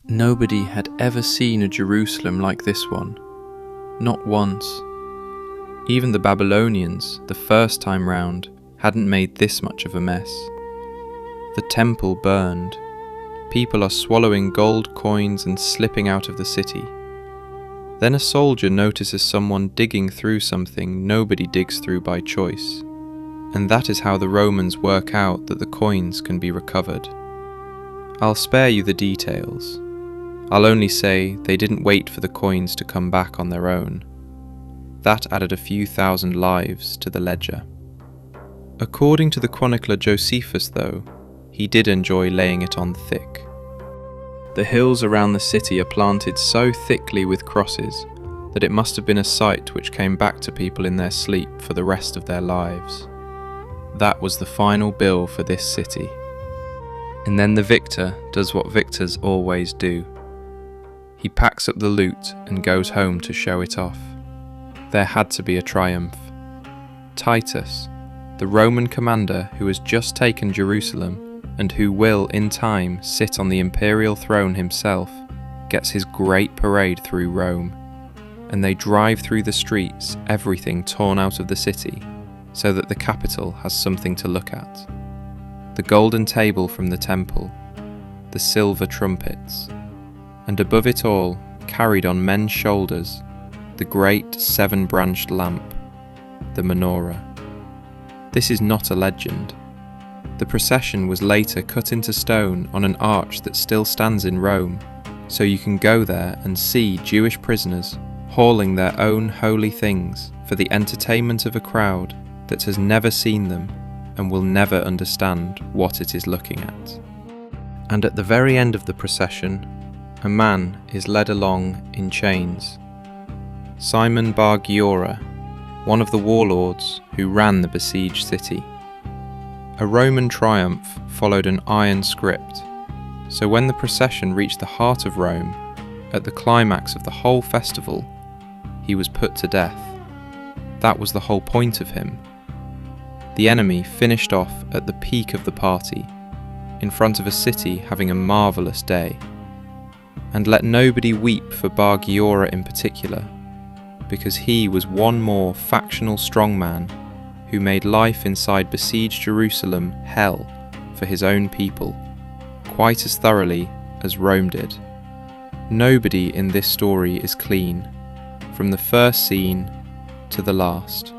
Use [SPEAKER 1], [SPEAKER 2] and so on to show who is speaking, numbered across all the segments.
[SPEAKER 1] Nobody had ever seen a Jerusalem like this one. Not once. Even the Babylonians, the first time round, hadn't made this much of a mess. The temple burned. People are swallowing gold coins and slipping out of the city. Then a soldier notices someone digging through something nobody digs through by choice. And that is how the Romans work out that the coins can be recovered. I'll spare you the details. I'll only say they didn't wait for the coins to come back on their own. That added a few thousand lives to the ledger. According to the chronicler Josephus, though, he did enjoy laying it on thick. The hills around the city are planted so thickly with crosses that it must have been a sight which came back to people in their sleep for the rest of their lives. That was the final bill for this city. And then the victor does what victors always do. He packs up the loot and goes home to show it off. There had to be a triumph. Titus, the Roman commander who has just taken Jerusalem and who will, in time, sit on the imperial throne himself, gets his great parade through Rome, and they drive through the streets, everything torn out of the city, so that the capital has something to look at. The golden table from the temple, the silver trumpets, and above it all, carried on men's shoulders, the great seven-branched lamp, the menorah. This is not a legend. The procession was later cut into stone on an arch that still stands in Rome, so you can go there and see Jewish prisoners hauling their own holy things for the entertainment of a crowd that has never seen them and will never understand what it is looking at. And at the very end of the procession, a man is led along in chains. Simon Bar Giora, one of the warlords who ran the besieged city. A Roman triumph followed an iron script, so when the procession reached the heart of Rome, at the climax of the whole festival, he was put to death. That was the whole point of him. The enemy finished off at the peak of the party, in front of a city having a marvellous day. And let nobody weep for Bar Giora in particular, because he was one more factional strongman who made life inside besieged Jerusalem hell for his own people, quite as thoroughly as Rome did. Nobody in this story is clean, from the first scene to the last.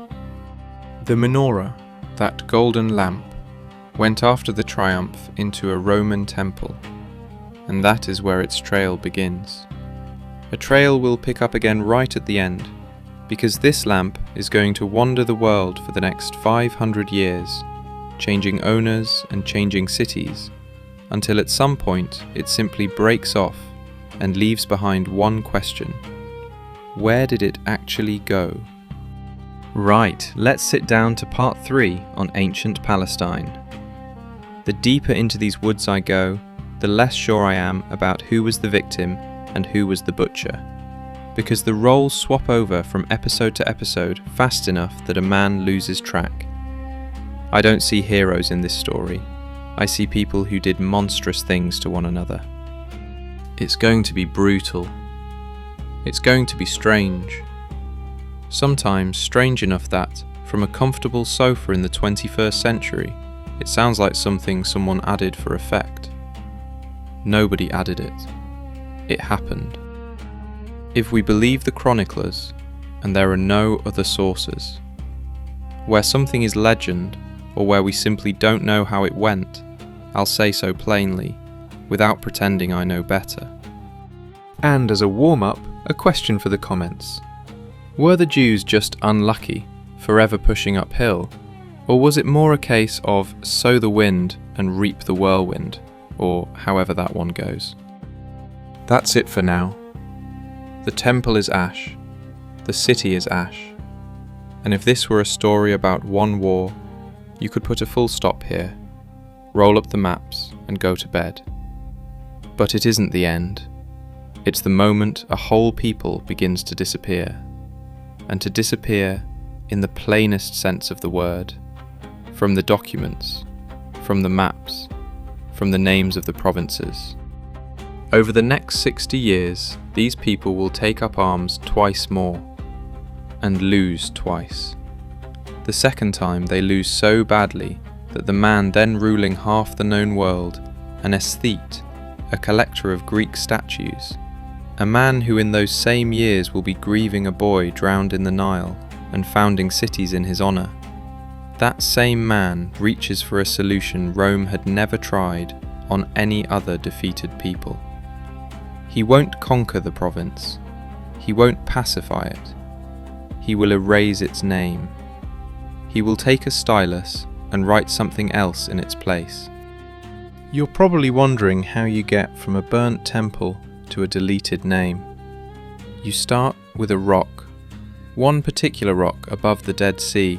[SPEAKER 1] The menorah, that golden lamp, went after the triumph into a Roman temple, and that is where its trail begins. A trail we'll pick up again right at the end, because this lamp is going to wander the world for the next 500 years, changing owners and changing cities, until at some point it simply breaks off and leaves behind one question. Where did it actually go? Right, let's sit down to part 3 on ancient Palestine. The deeper into these woods I go, the less sure I am about who was the victim and who was the butcher, because the roles swap over from episode to episode fast enough that a man loses track. I don't see heroes in this story. I see people who did monstrous things to one another. It's going to be brutal. It's going to be strange. Sometimes strange enough that, from a comfortable sofa in the 21st century, it sounds like something someone added for effect. Nobody added it. It happened. If we believe the chroniclers, and there are no other sources, where something is legend, or where we simply don't know how it went, I'll say so plainly, without pretending I know better. And as a warm-up, a question for the comments. Were the Jews just unlucky, forever pushing uphill, or was it more a case of sow the wind and reap the whirlwind, or however that one goes? That's it for now. The temple is ash, the city is ash, and if this were a story about one war, you could put a full stop here, roll up the maps and go to bed. But it isn't the end. It's the moment a whole people begins to disappear, and to disappear in the plainest sense of the word, from the documents, from the maps, from the names of the provinces. Over the next 60 years, these people will take up arms twice more, and lose twice. The second time they lose so badly that the man then ruling half the known world, an aesthete, a collector of Greek statues, a man who in those same years will be grieving a boy drowned in the Nile and founding cities in his honour, that same man reaches for a solution Rome had never tried on any other defeated people. He won't conquer the province. He won't pacify it. He will erase its name. He will take a stylus and write something else in its place. You're probably wondering how you get from a burnt temple to a deleted name. You start with a rock, one particular rock above the Dead Sea,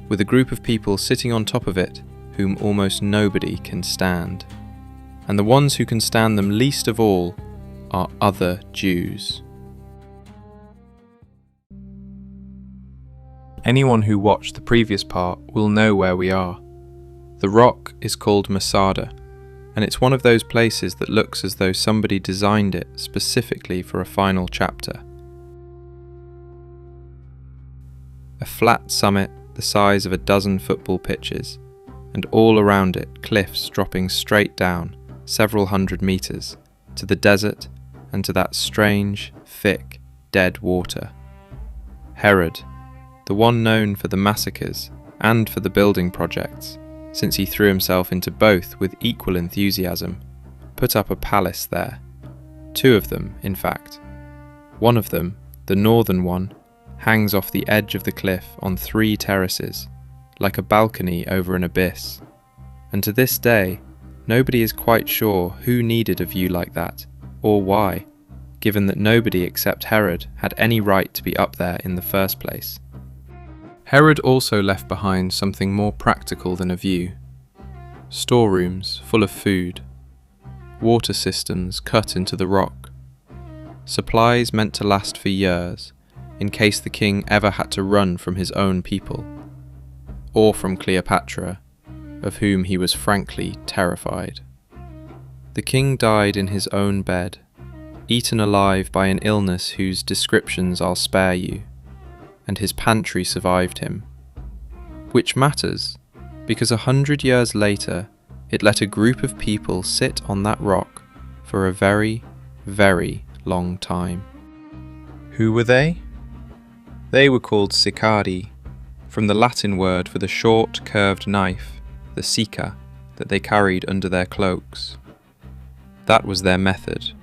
[SPEAKER 1] with a group of people sitting on top of it whom almost nobody can stand. And the ones who can stand them least of all are other Jews. Anyone who watched the previous part will know where we are. The rock is called Masada, and it's one of those places that looks as though somebody designed it specifically for a final chapter. A flat summit the size of a dozen football pitches, and all around it cliffs dropping straight down several hundred meters to the desert and to that strange, thick, dead water. Herod, the one known for the massacres and for the building projects, since he threw himself into both with equal enthusiasm, put up a palace there. Two of them, in fact. One of them, the northern one, hangs off the edge of the cliff on 3 terraces, like a balcony over an abyss. And to this day, nobody is quite sure who needed a view like that, or why, given that nobody except Herod had any right to be up there in the first place. Herod also left behind something more practical than a view. Storerooms full of food, water cisterns cut into the rock, supplies meant to last for years, in case the king ever had to run from his own people, or from Cleopatra, of whom he was frankly terrified. The king died in his own bed, eaten alive by an illness whose descriptions I'll spare you, and his pantry survived him. Which matters, because 100 years later, it let a group of people sit on that rock for a very, very long time. Who were they? They were called Sicarii, from the Latin word for the short, curved knife, the sica, that they carried under their cloaks. That was their method.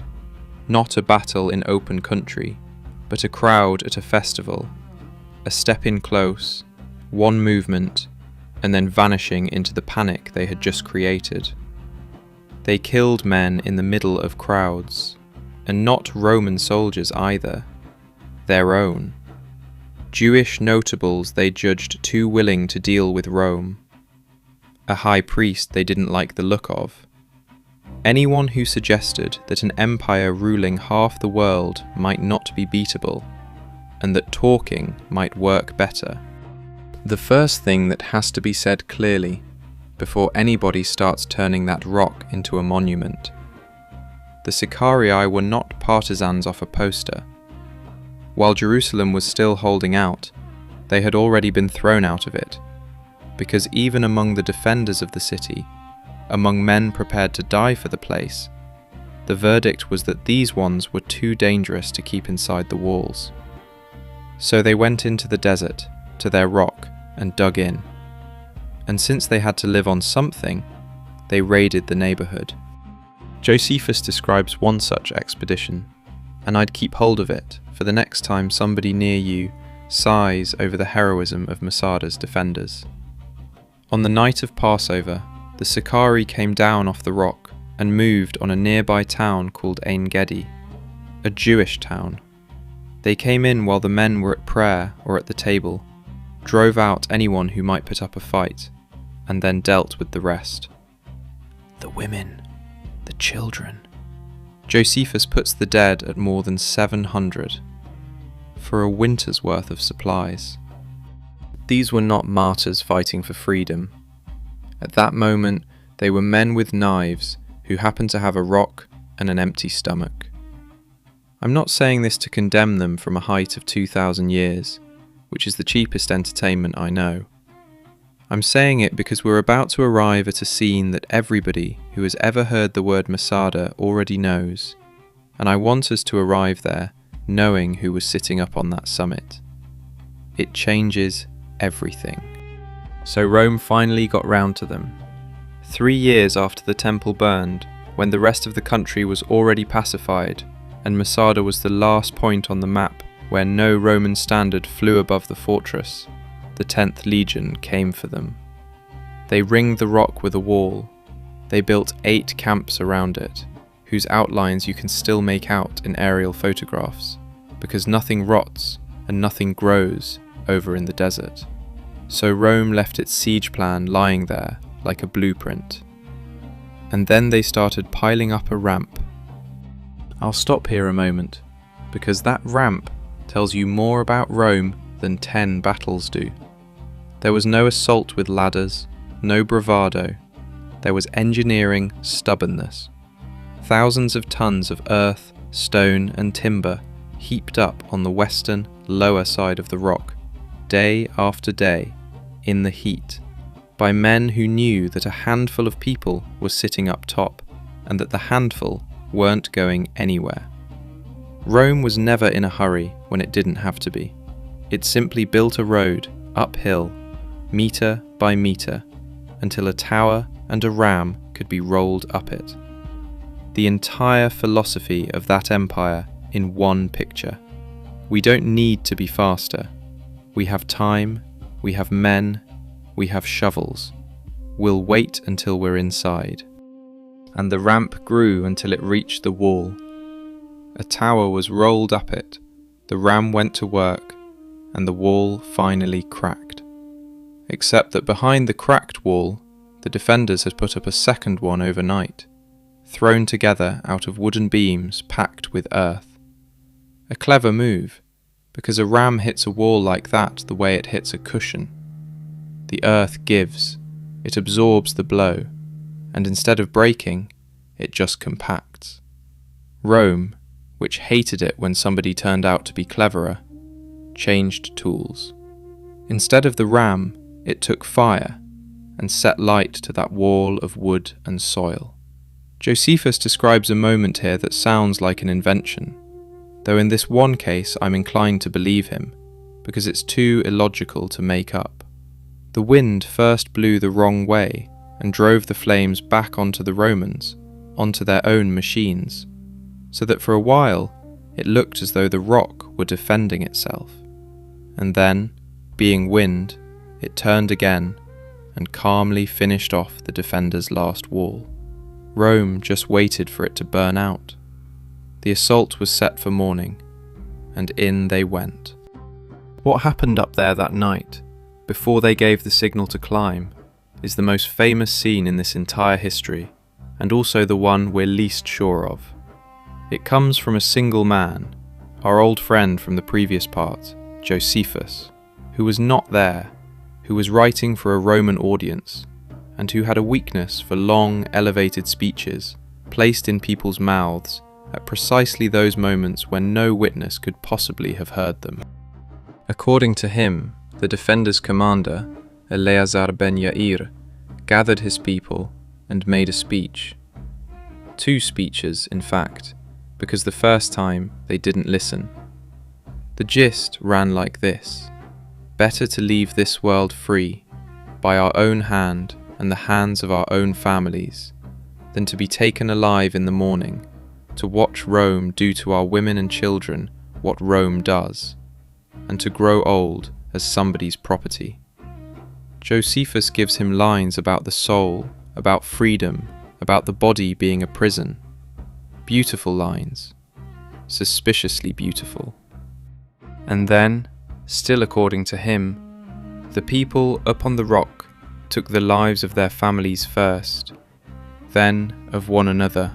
[SPEAKER 1] Not a battle in open country, but a crowd at a festival, a step in close, one movement, and then vanishing into the panic they had just created. They killed men in the middle of crowds, and not Roman soldiers either, their own. Jewish notables they judged too willing to deal with Rome. A high priest they didn't like the look of. Anyone who suggested that an empire ruling half the world might not be beatable, and that talking might work better. The first thing that has to be said clearly, before anybody starts turning that rock into a monument. The Sicarii were not partisans off a poster. While Jerusalem was still holding out, they had already been thrown out of it, because even among the defenders of the city, among men prepared to die for the place, the verdict was that these ones were too dangerous to keep inside the walls. So they went into the desert, to their rock, and dug in. And since they had to live on something, they raided the neighbourhood. Josephus describes one such expedition, and I'd keep hold of it for the next time somebody near you sighs over the heroism of Masada's defenders. On the night of Passover, the Sicarii came down off the rock and moved on a nearby town called Ein Gedi, a Jewish town. They came in while the men were at prayer or at the table, drove out anyone who might put up a fight, and then dealt with the rest. The women, the children. Josephus puts the dead at more than 700, for a winter's worth of supplies. These were not martyrs fighting for freedom. At that moment, they were men with knives who happened to have a rock and an empty stomach. I'm not saying this to condemn them from a height of 2,000 years, which is the cheapest entertainment I know. I'm saying it because we're about to arrive at a scene that everybody who has ever heard the word Masada already knows, and I want us to arrive there knowing who was sitting up on that summit. It changes everything. So Rome finally got round to them. 3 years after the temple burned, when the rest of the country was already pacified, and Masada was the last point on the map where no Roman standard flew above the fortress, the 10th Legion came for them. They ringed the rock with a wall. They built 8 camps around it, whose outlines you can still make out in aerial photographs, because nothing rots and nothing grows over in the desert. So Rome left its siege plan lying there like a blueprint. And then they started piling up a ramp. I'll stop here a moment, because that ramp tells you more about Rome than 10 battles do. There was no assault with ladders, no bravado. There was engineering stubbornness. Thousands of tons of earth, stone and timber heaped up on the western, lower side of the rock, day after day, in the heat, by men who knew that a handful of people was sitting up top, and that the handful weren't going anywhere. Rome was never in a hurry when it didn't have to be. It simply built a road uphill, metre by metre, until a tower and a ram could be rolled up it. The entire philosophy of that empire in one picture. We don't need to be faster. We have time, we have men, we have shovels. We'll wait until we're inside. And the ramp grew until it reached the wall. A tower was rolled up it, the ram went to work, and the wall finally cracked. Except that behind the cracked wall, the defenders had put up a second one overnight, thrown together out of wooden beams packed with earth. A clever move, because a ram hits a wall like that the way it hits a cushion. The earth gives, it absorbs the blow, and instead of breaking, it just compacts. Rome, which hated it when somebody turned out to be cleverer, changed tools. Instead of the ram, it took fire and set light to that wall of wood and soil. Josephus describes a moment here that sounds like an invention, though in this one case I'm inclined to believe him, because it's too illogical to make up. The wind first blew the wrong way and drove the flames back onto the Romans, onto their own machines, so that for a while it looked as though the rock were defending itself. And then, being wind, it turned again and calmly finished off the defender's last wall. Rome just waited for it to burn out. The assault was set for morning, and in they went. What happened up there that night, before they gave the signal to climb, is the most famous scene in this entire history, and also the one we're least sure of. It comes from a single man, our old friend from the previous part, Josephus, who was not there, who was writing for a Roman audience, and who had a weakness for long, elevated speeches placed in people's mouths at precisely those moments when no witness could possibly have heard them. According to him, the defender's commander, Eleazar ben Yair, gathered his people and made a speech. 2 speeches, in fact, because the first time they didn't listen. The gist ran like this: better to leave this world free, by our own hand and the hands of our own families, than to be taken alive in the morning, to watch Rome do to our women and children what Rome does, and to grow old as somebody's property. Josephus gives him lines about the soul, about freedom, about the body being a prison. Beautiful lines, suspiciously beautiful. And then, still according to him, the people up on the rock took the lives of their families first, then of one another,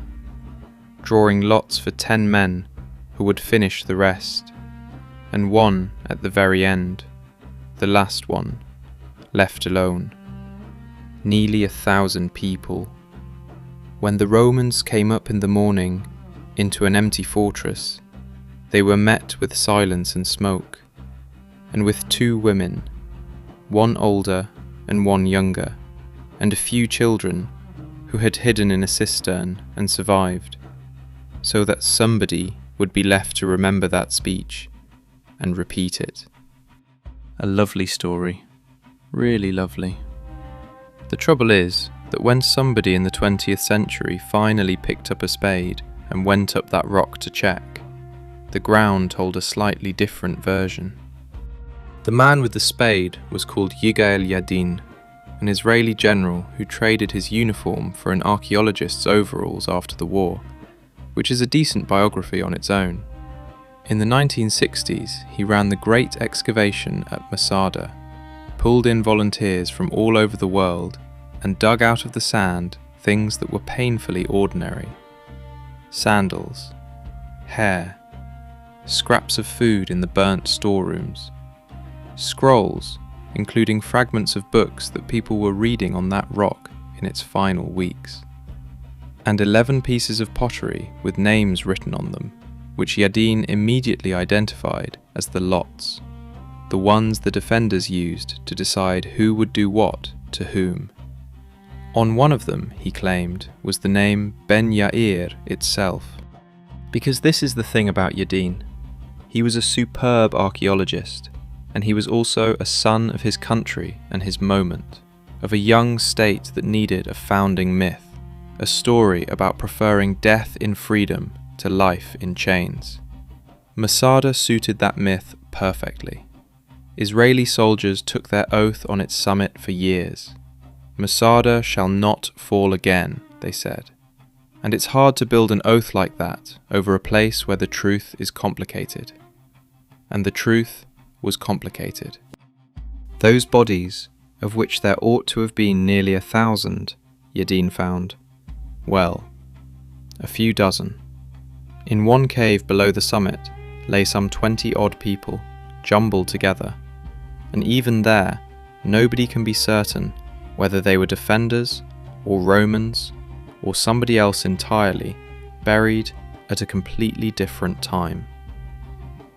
[SPEAKER 1] drawing lots for 10 men who would finish the rest, and one at the very end, the last one, left alone. Nearly 1,000 people. When the Romans came up in the morning into an empty fortress, they were met with silence and smoke, and with 2 women, one older and one younger, and a few children who had hidden in a cistern and survived, so that somebody would be left to remember that speech and repeat it. A lovely story, really lovely. The trouble is that when somebody in the 20th century finally picked up a spade and went up that rock to check, the ground told a slightly different version. The man with the spade was called Yigael Yadin, an Israeli general who traded his uniform for an archaeologist's overalls after the war, which is a decent biography on its own. In the 1960s, he ran the great excavation at Masada, pulled in volunteers from all over the world, and dug out of the sand things that were painfully ordinary. Sandals, hair, scraps of food in the burnt storerooms, scrolls, including fragments of books that people were reading on that rock in its final weeks, and 11 pieces of pottery with names written on them, which Yadin immediately identified as the lots, the ones the defenders used to decide who would do what to whom. On one of them, he claimed, was the name Ben Yair itself. Because this is the thing about Yadin. He was a superb archaeologist, and he was also a son of his country and his moment, of a young state that needed a founding myth, a story about preferring death in freedom to life in chains. Masada suited that myth perfectly. Israeli soldiers took their oath on its summit for years. Masada shall not fall again, they said. And it's hard to build an oath like that over a place where the truth is complicated. And the truth was complicated. Those bodies, of which there ought to have been nearly 1,000, Yadin found, well, a few dozen. In one cave below the summit lay some 20-odd people, jumbled together, and even there, nobody can be certain whether they were defenders, or Romans, or somebody else entirely, buried at a completely different time.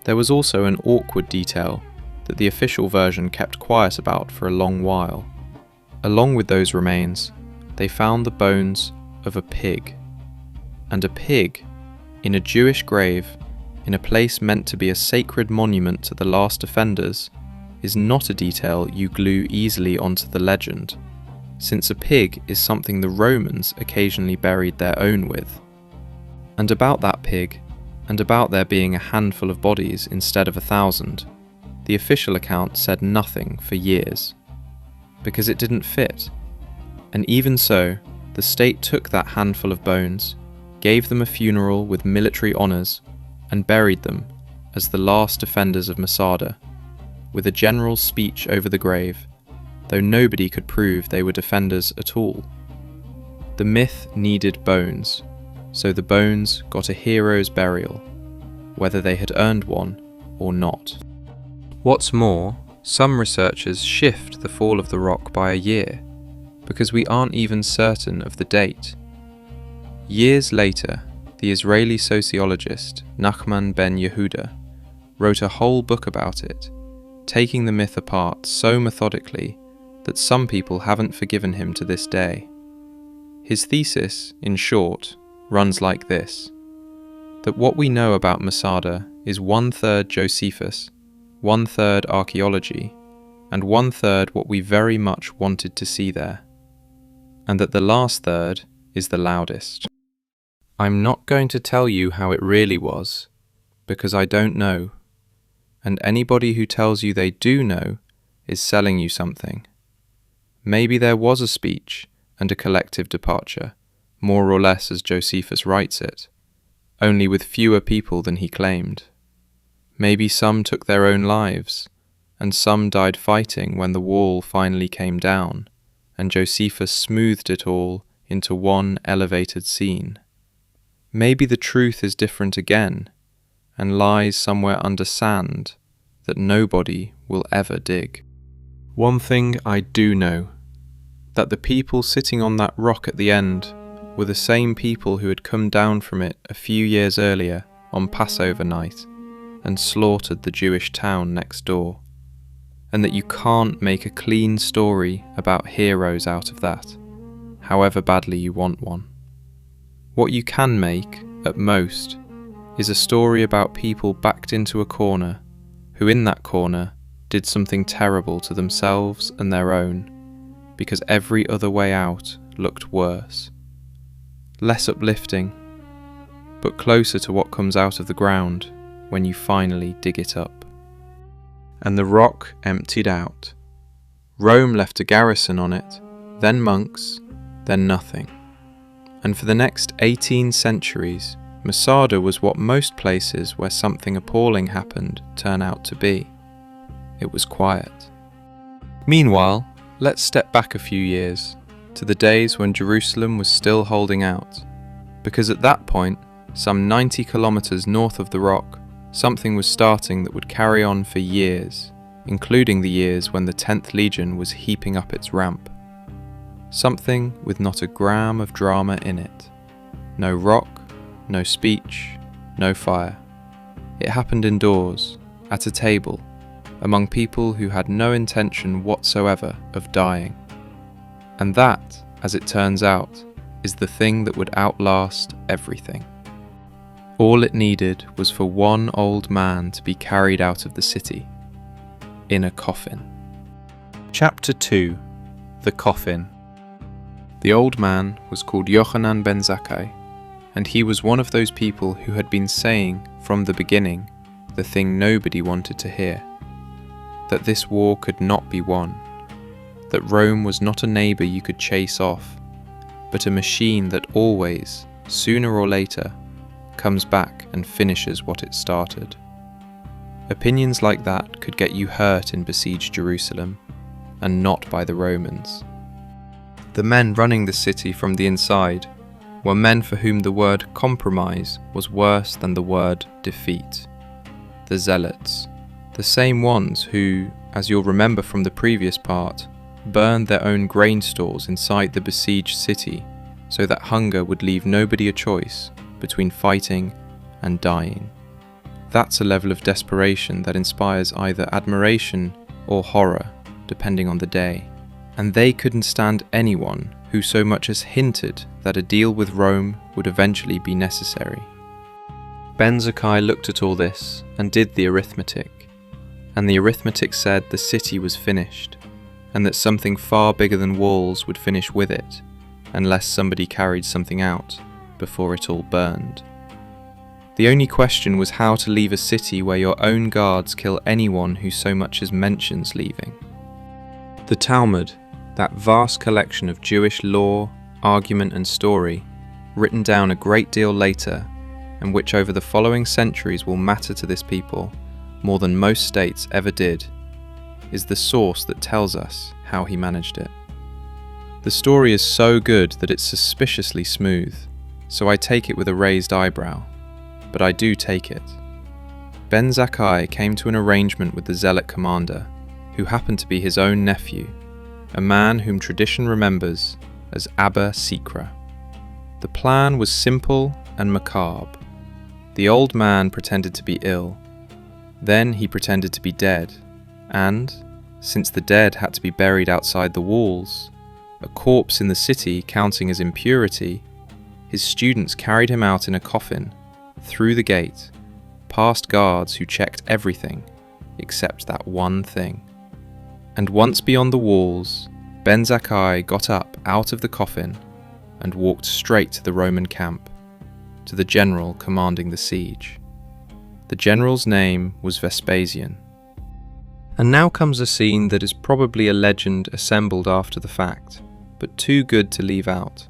[SPEAKER 1] There was also an awkward detail that the official version kept quiet about for a long while. Along with those remains, they found the bones of a pig. And a pig, in a Jewish grave, in a place meant to be a sacred monument to the last offenders, is not a detail you glue easily onto the legend, since a pig is something the Romans occasionally buried their own with. And about that pig, and about there being a handful of bodies instead of 1,000, the official account said nothing for years, because it didn't fit. And even so, the state took that handful of bones, gave them a funeral with military honours, and buried them as the last defenders of Masada, with a general speech over the grave, though nobody could prove they were defenders at all. The myth needed bones, so the bones got a hero's burial, whether they had earned one or not. What's more, some researchers shift the fall of the rock by a year, because we aren't even certain of the date. Years later, the Israeli sociologist Nachman ben Yehuda wrote a whole book about it, taking the myth apart so methodically that some people haven't forgiven him to this day. His thesis, in short, runs like this: that what we know about Masada is 1/3 Josephus, 1/3 archaeology, and 1/3 what we very much wanted to see there, and that the last third is the loudest. I'm not going to tell you how it really was, because I don't know, and anybody who tells you they do know is selling you something. Maybe there was a speech and a collective departure, more or less as Josephus writes it, only with fewer people than he claimed. Maybe some took their own lives, and some died fighting when the wall finally came down, and Josephus smoothed it all into one elevated scene. Maybe the truth is different again, and lies somewhere under sand that nobody will ever dig. One thing I do know, that the people sitting on that rock at the end were the same people who had come down from it a few years earlier on Passover night and slaughtered the Jewish town next door, and that you can't make a clean story about heroes out of that, however badly you want one. What you can make, at most, is a story about people backed into a corner who in that corner did something terrible to themselves and their own because every other way out looked worse. Less uplifting, but closer to what comes out of the ground when you finally dig it up. And the rock emptied out. Rome left a garrison on it, then monks, then nothing. And for the next 18 centuries, Masada was what most places where something appalling happened turn out to be. It was quiet. Meanwhile, let's step back a few years, to the days when Jerusalem was still holding out, because at that point, some 90 kilometers north of the rock, something was starting that would carry on for years, including the years when the 10th Legion was heaping up its ramp. Something with not a gram of drama in it. No rock, no speech, no fire. It happened indoors, at a table, among people who had no intention whatsoever of dying. And that, as it turns out, is the thing that would outlast everything. All it needed was for one old man to be carried out of the city, in a coffin. Chapter 2. The Coffin. The old man was called Yochanan ben Zakkai, and he was one of those people who had been saying from the beginning the thing nobody wanted to hear, that this war could not be won, that Rome was not a neighbour you could chase off, but a machine that always, sooner or later, comes back and finishes what it started. Opinions like that could get you hurt in besieged Jerusalem, and not by the Romans. The men running the city from the inside were men for whom the word compromise was worse than the word defeat. The zealots, the same ones who, as you'll remember from the previous part, burned their own grain stores inside the besieged city so that hunger would leave nobody a choice between fighting and dying. That's a level of desperation that inspires either admiration or horror, depending on the day. And they couldn't stand anyone who so much as hinted that a deal with Rome would eventually be necessary. Ben Zakkai looked at all this and did the arithmetic, and the arithmetic said the city was finished, and that something far bigger than walls would finish with it, unless somebody carried something out before it all burned. The only question was how to leave a city where your own guards kill anyone who so much as mentions leaving. The Talmud, that vast collection of Jewish law, argument and story, written down a great deal later, and which over the following centuries will matter to this people more than most states ever did, is the source that tells us how he managed it. The story is so good that it's suspiciously smooth, so I take it with a raised eyebrow, but I do take it. Ben Zakkai came to an arrangement with the zealot commander, who happened to be his own nephew, a man whom tradition remembers as Abba Sikra. The plan was simple and macabre. The old man pretended to be ill. Then he pretended to be dead, and, since the dead had to be buried outside the walls, a corpse in the city counting as impurity, his students carried him out in a coffin, through the gate, past guards who checked everything except that one thing. And once beyond the walls, Ben Zakkai got up out of the coffin and walked straight to the Roman camp, to the general commanding the siege. The general's name was Vespasian. And now comes a scene that is probably a legend assembled after the fact, but too good to leave out.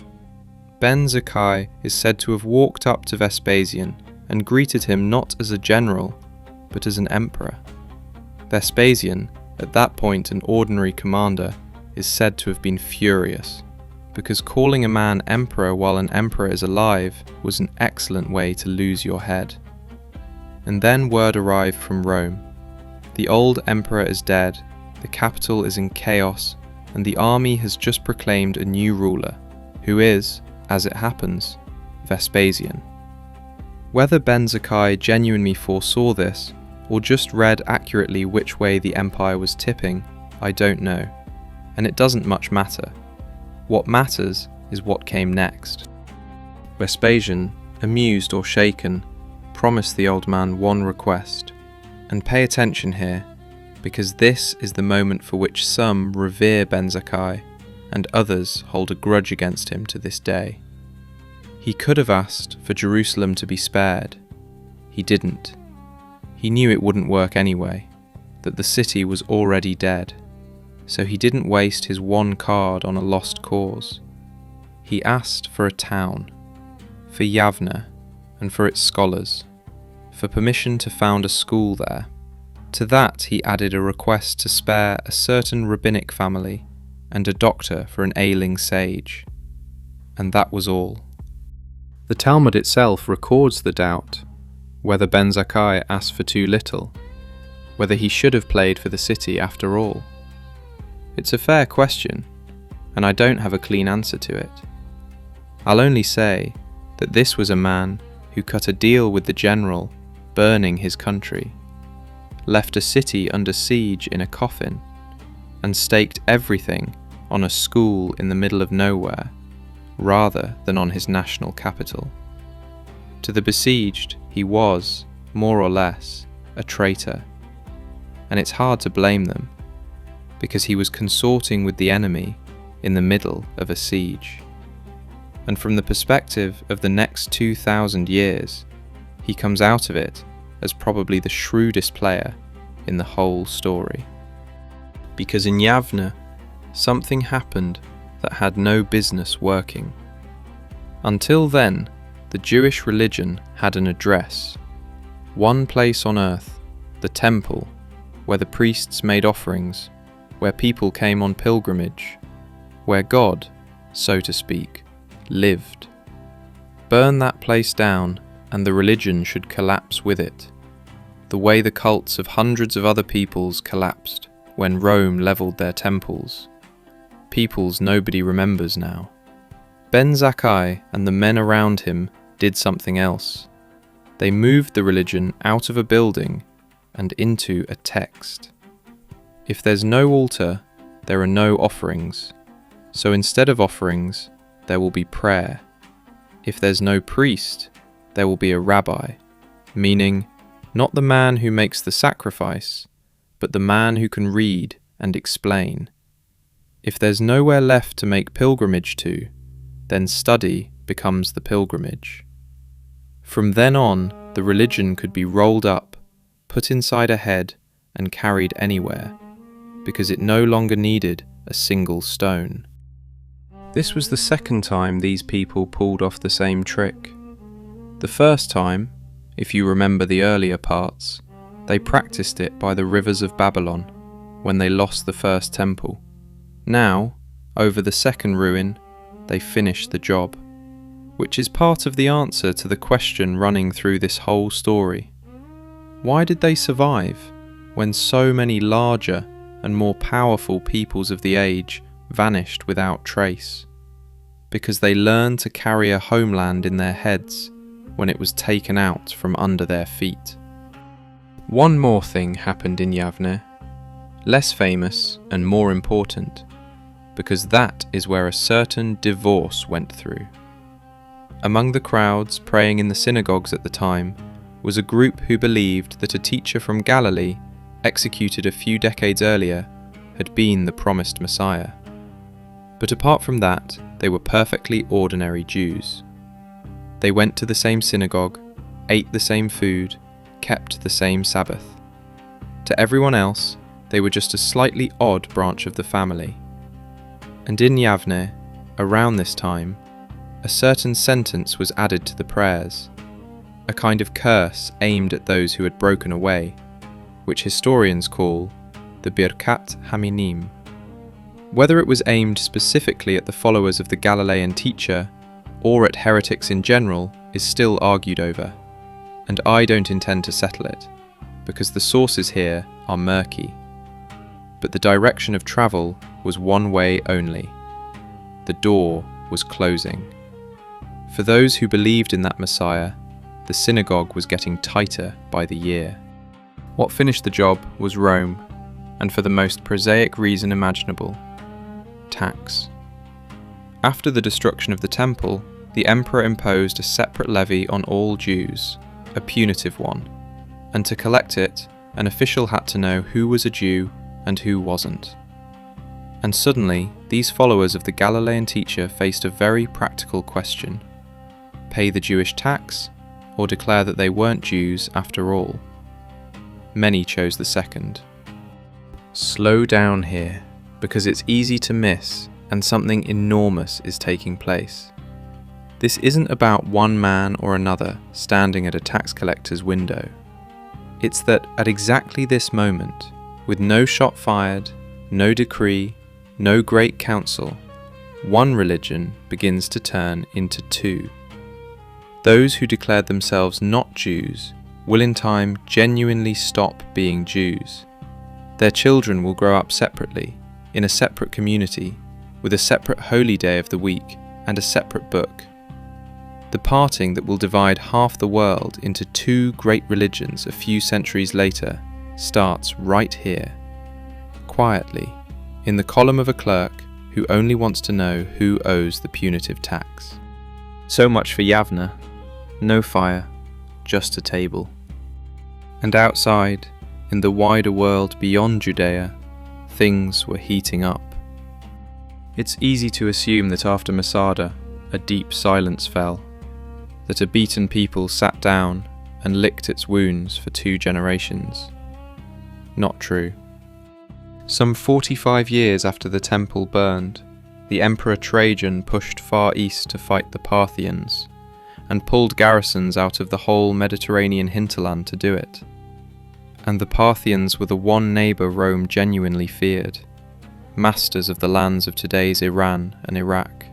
[SPEAKER 1] Ben Zakkai is said to have walked up to Vespasian and greeted him not as a general, but as an emperor. Vespasian, at that point an ordinary commander, is said to have been furious, because calling a man emperor while an emperor is alive was an excellent way to lose your head. And then word arrived from Rome. The old emperor is dead, the capital is in chaos, and the army has just proclaimed a new ruler, who is, as it happens, Vespasian. Whether Ben Zakkai genuinely foresaw this, or just read accurately which way the empire was tipping, I don't know, and it doesn't much matter. What matters is what came next. Vespasian, amused or shaken, promised the old man one request, and pay attention here, because this is the moment for which some revere Ben Zakkai, and others hold a grudge against him to this day. He could have asked for Jerusalem to be spared. He didn't. He knew it wouldn't work anyway, that the city was already dead, so he didn't waste his one card on a lost cause. He asked for a town, for Yavne, and for its scholars, for permission to found a school there. To that he added a request to spare a certain rabbinic family and a doctor for an ailing sage. And that was all. The Talmud itself records the doubt, whether Ben Zakkai asked for too little, whether he should have played for the city after all. It's a fair question, and I don't have a clean answer to it. I'll only say that this was a man who cut a deal with the general, burning his country, left a city under siege in a coffin, and staked everything on a school in the middle of nowhere, rather than on his national capital. To the besieged, he was, more or less, a traitor, and it's hard to blame them, because he was consorting with the enemy in the middle of a siege. And from the perspective of the next 2,000 years, he comes out of it as probably the shrewdest player in the whole story. Because in Yavne, something happened that had no business working. Until then, the Jewish religion had an address, one place on earth, the temple, where the priests made offerings, where people came on pilgrimage, where God, so to speak, lived. Burn that place down, and the religion should collapse with it, the way the cults of hundreds of other peoples collapsed when Rome levelled their temples. Peoples nobody remembers now. Ben Zakkai and the men around him did something else. They moved the religion out of a building and into a text. If there's no altar, there are no offerings. So instead of offerings, there will be prayer. If there's no priest, there will be a rabbi, meaning not the man who makes the sacrifice, but the man who can read and explain. If there's nowhere left to make pilgrimage to, then study becomes the pilgrimage. From then on, the religion could be rolled up, put inside a head, and carried anywhere, because it no longer needed a single stone. This was the second time these people pulled off the same trick. The first time, if you remember the earlier parts, they practiced it by the rivers of Babylon, when they lost the first temple. Now, over the second ruin, they finished the job, which is part of the answer to the question running through this whole story. Why did they survive when so many larger and more powerful peoples of the age vanished without trace? Because they learned to carry a homeland in their heads when it was taken out from under their feet. One more thing happened in Yavne, less famous and more important, because that is where a certain divorce went through. Among the crowds praying in the synagogues at the time was a group who believed that a teacher from Galilee, executed a few decades earlier, had been the promised Messiah. But apart from that, they were perfectly ordinary Jews. They went to the same synagogue, ate the same food, kept the same Sabbath. To everyone else, they were just a slightly odd branch of the family. And in Yavne, around this time, a certain sentence was added to the prayers, a kind of curse aimed at those who had broken away, which historians call the Birkat Haminim. Whether it was aimed specifically at the followers of the Galilean teacher, or at heretics in general, is still argued over, and I don't intend to settle it, because the sources here are murky. But the direction of travel was one way only. The door was closing. For those who believed in that Messiah, the synagogue was getting tighter by the year. What finished the job was Rome, and for the most prosaic reason imaginable: tax. After the destruction of the temple, the emperor imposed a separate levy on all Jews, a punitive one, and to collect it, an official had to know who was a Jew and who wasn't. And suddenly, these followers of the Galilean teacher faced a very practical question: pay the Jewish tax, or declare that they weren't Jews after all? Many chose the second. Slow down here, because it's easy to miss, and something enormous is taking place. This isn't about one man or another standing at a tax collector's window. It's that at exactly this moment, with no shot fired, no decree, no great council, one religion begins to turn into two. Those who declared themselves not Jews will in time genuinely stop being Jews. Their children will grow up separately, in a separate community, with a separate holy day of the week and a separate book. The parting that will divide half the world into two great religions a few centuries later starts right here, quietly, in the column of a clerk who only wants to know who owes the punitive tax. So much for Yavna. No fire, just a table. And outside, in the wider world beyond Judea, things were heating up. It's easy to assume that after Masada, a deep silence fell, that a beaten people sat down and licked its wounds for 2 generations. Not true. Some 45 years after the temple burned, the Emperor Trajan pushed far east to fight the Parthians, and pulled garrisons out of the whole Mediterranean hinterland to do it. And the Parthians were the one neighbour Rome genuinely feared, masters of the lands of today's Iran and Iraq.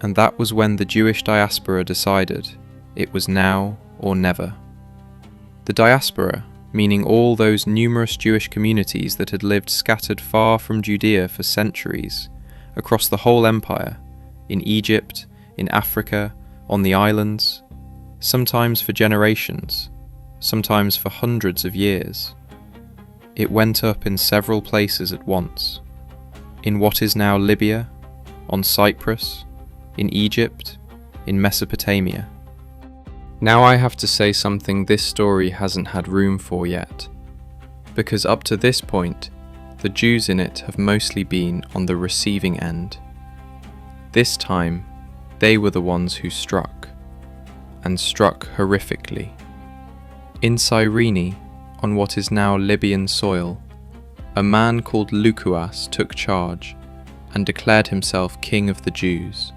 [SPEAKER 1] And that was when the Jewish diaspora decided it was now or never. The diaspora, meaning all those numerous Jewish communities that had lived scattered far from Judea for centuries, across the whole empire, in Egypt, in Africa, on the islands, sometimes for generations, sometimes for hundreds of years. It went up in several places at once. In what is now Libya, on Cyprus, in Egypt, in Mesopotamia. Now I have to say something this story hasn't had room for yet, because up to this point, the Jews in it have mostly been on the receiving end. This time, they were the ones who struck, and struck horrifically. In Cyrene, on what is now Libyan soil, a man called Łukasz took charge and declared himself king of the Jews.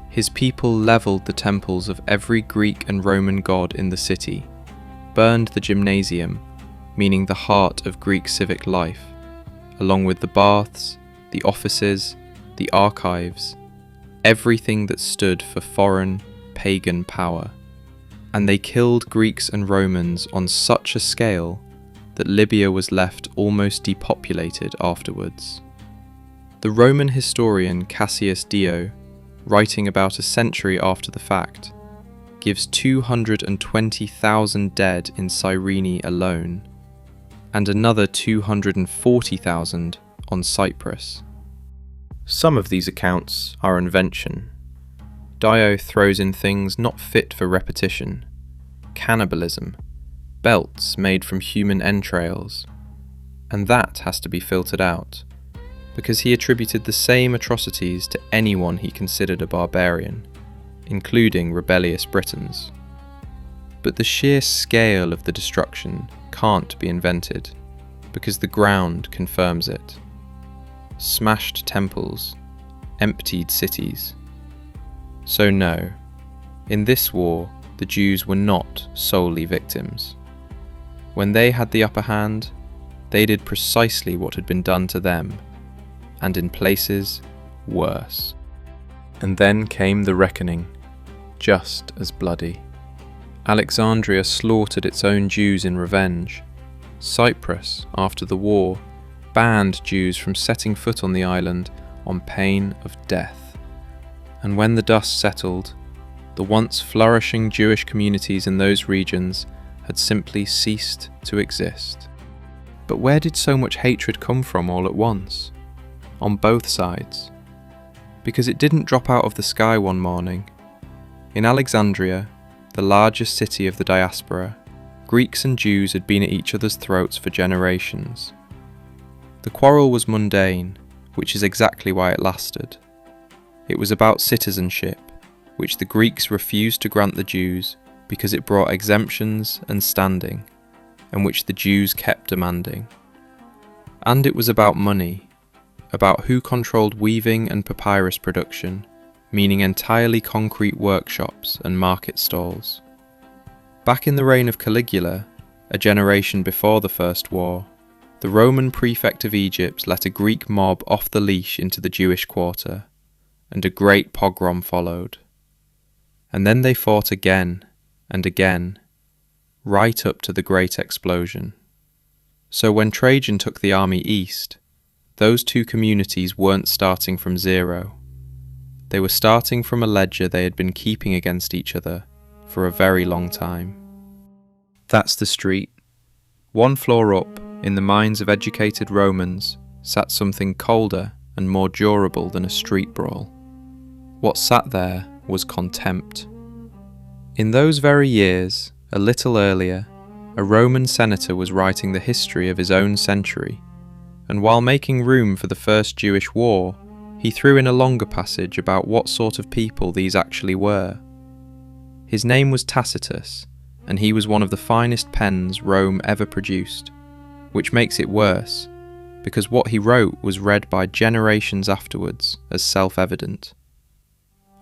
[SPEAKER 1] His people levelled the temples of every Greek and Roman god in the city, burned the gymnasium, meaning the heart of Greek civic life, along with the baths, the offices, the archives, everything that stood for foreign, pagan power. And they killed Greeks and Romans on such a scale that Libya was left almost depopulated afterwards. The Roman historian Cassius Dio, writing about a century after the fact, gives 220,000 dead in Cyrene alone, and another 240,000 on Cyprus. Some of these accounts are invention. Dio throws in things not fit for repetition: cannibalism, belts made from human entrails, and that has to be filtered out, because he attributed the same atrocities to anyone he considered a barbarian, including rebellious Britons. But the sheer scale of the destruction can't be invented, because the ground confirms it. Smashed temples, emptied cities. So no, in this war, the Jews were not solely victims. When they had the upper hand, they did precisely what had been done to them, and in places worse. And then came the reckoning, just as bloody. Alexandria slaughtered its own Jews in revenge. Cyprus, after the war, banned Jews from setting foot on the island on pain of death. And when the dust settled, the once flourishing Jewish communities in those regions had simply ceased to exist. But where did so much hatred come from all at once? On both sides. Because it didn't drop out of the sky one morning. In Alexandria, the largest city of the diaspora, Greeks and Jews had been at each other's throats for generations. The quarrel was mundane, which is exactly why it lasted. It was about citizenship, which the Greeks refused to grant the Jews because it brought exemptions and standing, and which the Jews kept demanding. And it was about money, about who controlled weaving and papyrus production, meaning entirely concrete workshops and market stalls. Back in the reign of Caligula, a generation before the First War, the Roman prefect of Egypt let a Greek mob off the leash into the Jewish quarter, and a great pogrom followed. And then they fought again and again, right up to the Great Explosion. So when Trajan took the army east, those two communities weren't starting from zero. They were starting from a ledger they had been keeping against each other for a very long time. That's the street. One floor up, in the minds of educated Romans, sat something colder and more durable than a street brawl. What sat there was contempt. In those very years, a little earlier, a Roman senator was writing the history of his own century, and while making room for the First Jewish War, he threw in a longer passage about what sort of people these actually were. His name was Tacitus, and he was one of the finest pens Rome ever produced, which makes it worse, because what he wrote was read by generations afterwards as self-evident.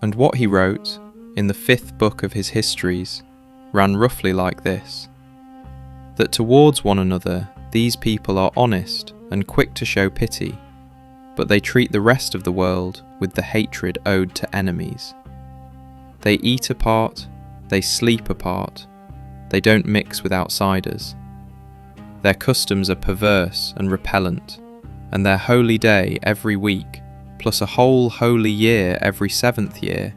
[SPEAKER 1] And what he wrote, in the 5th book of his Histories, ran roughly like this: that towards one another these people are honest and quick to show pity, but they treat the rest of the world with the hatred owed to enemies. They eat apart, they sleep apart, they don't mix with outsiders. Their customs are perverse and repellent, and their holy day every week, plus a whole holy year every 7th year,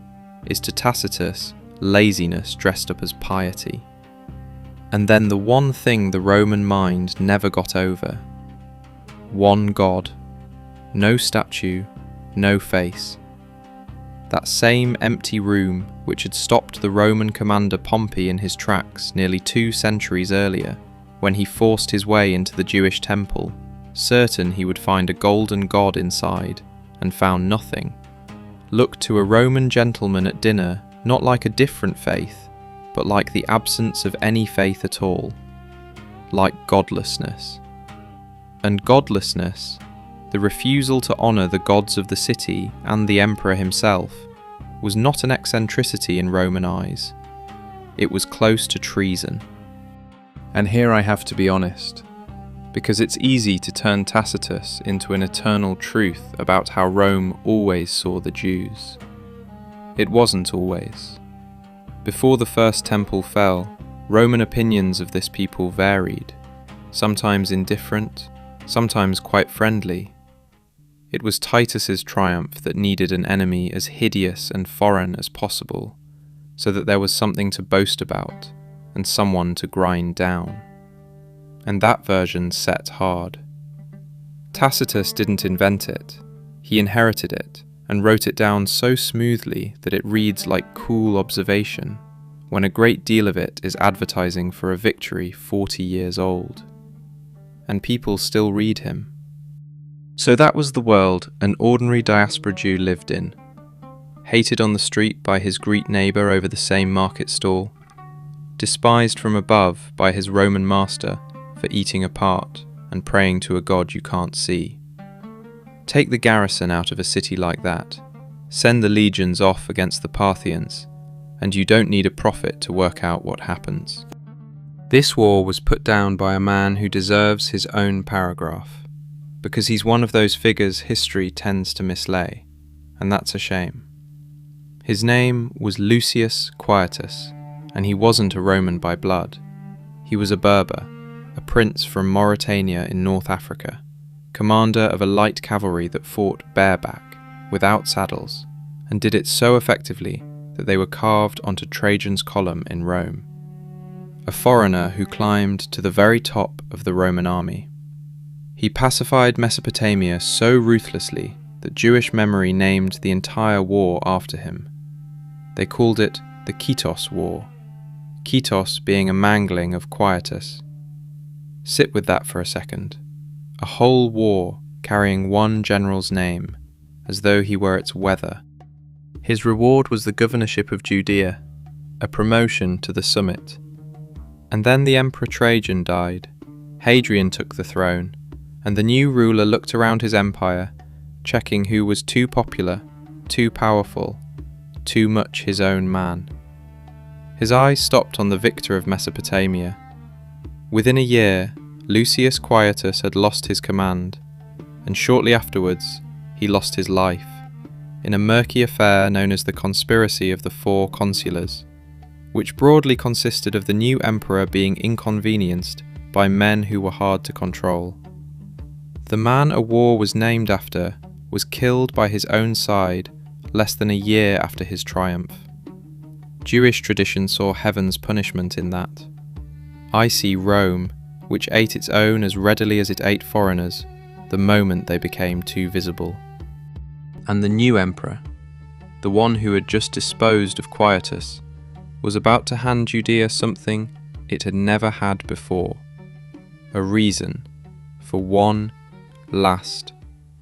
[SPEAKER 1] is to Tacitus laziness dressed up as piety. And then the one thing the Roman mind never got over: one God, no statue, no face. That same empty room which had stopped the Roman commander Pompey in his tracks nearly 2 centuries earlier, when he forced his way into the Jewish temple, certain he would find a golden god inside, and found nothing, looked to a Roman gentleman at dinner not like a different faith, but like the absence of any faith at all, like godlessness. And godlessness, the refusal to honour the gods of the city and the emperor himself, was not an eccentricity in Roman eyes. It was close to treason. And here I have to be honest, because it's easy to turn Tacitus into an eternal truth about how Rome always saw the Jews. It wasn't always. Before the First Temple fell, Roman opinions of this people varied, sometimes indifferent, sometimes quite friendly. It was Titus's triumph that needed an enemy as hideous and foreign as possible, so that there was something to boast about and someone to grind down. And that version set hard. Tacitus didn't invent it, he inherited it and wrote it down so smoothly that it reads like cool observation, when a great deal of it is advertising for a victory 40 years old. And people still read him. So that was the world an ordinary diaspora Jew lived in, hated on the street by his Greek neighbour over the same market stall, despised from above by his Roman master for eating apart and praying to a god you can't see. Take the garrison out of a city like that, send the legions off against the Parthians, and you don't need a prophet to work out what happens. This war was put down by a man who deserves his own paragraph, because he's one of those figures history tends to mislay, and that's a shame. His name was Lucius Quietus, and he wasn't a Roman by blood. He was a Berber, a prince from Mauritania in North Africa, commander of a light cavalry that fought bareback, without saddles, and did it so effectively that they were carved onto Trajan's column in Rome. A foreigner who climbed to the very top of the Roman army. He pacified Mesopotamia so ruthlessly that Jewish memory named the entire war after him. They called it the Kitos War, Kitos being a mangling of quietus. Sit with that for a second. A whole war carrying one general's name, as though he were its weather. His reward was the governorship of Judea, a promotion to the summit. And then the Emperor Trajan died, Hadrian took the throne, and the new ruler looked around his empire, checking who was too popular, too powerful, too much his own man. His eyes stopped on the victor of Mesopotamia. Within a year, Lucius Quietus had lost his command, and shortly afterwards, he lost his life, in a murky affair known as the Conspiracy of the Four Consulars, which broadly consisted of the new emperor being inconvenienced by men who were hard to control. The man a war was named after was killed by his own side less than a year after his triumph. Jewish tradition saw heaven's punishment in that. I see Rome, which ate its own as readily as it ate foreigners, the moment they became too visible. And the new emperor, the one who had just disposed of Quietus, was about to hand Judea something it had never had before, a reason for one last,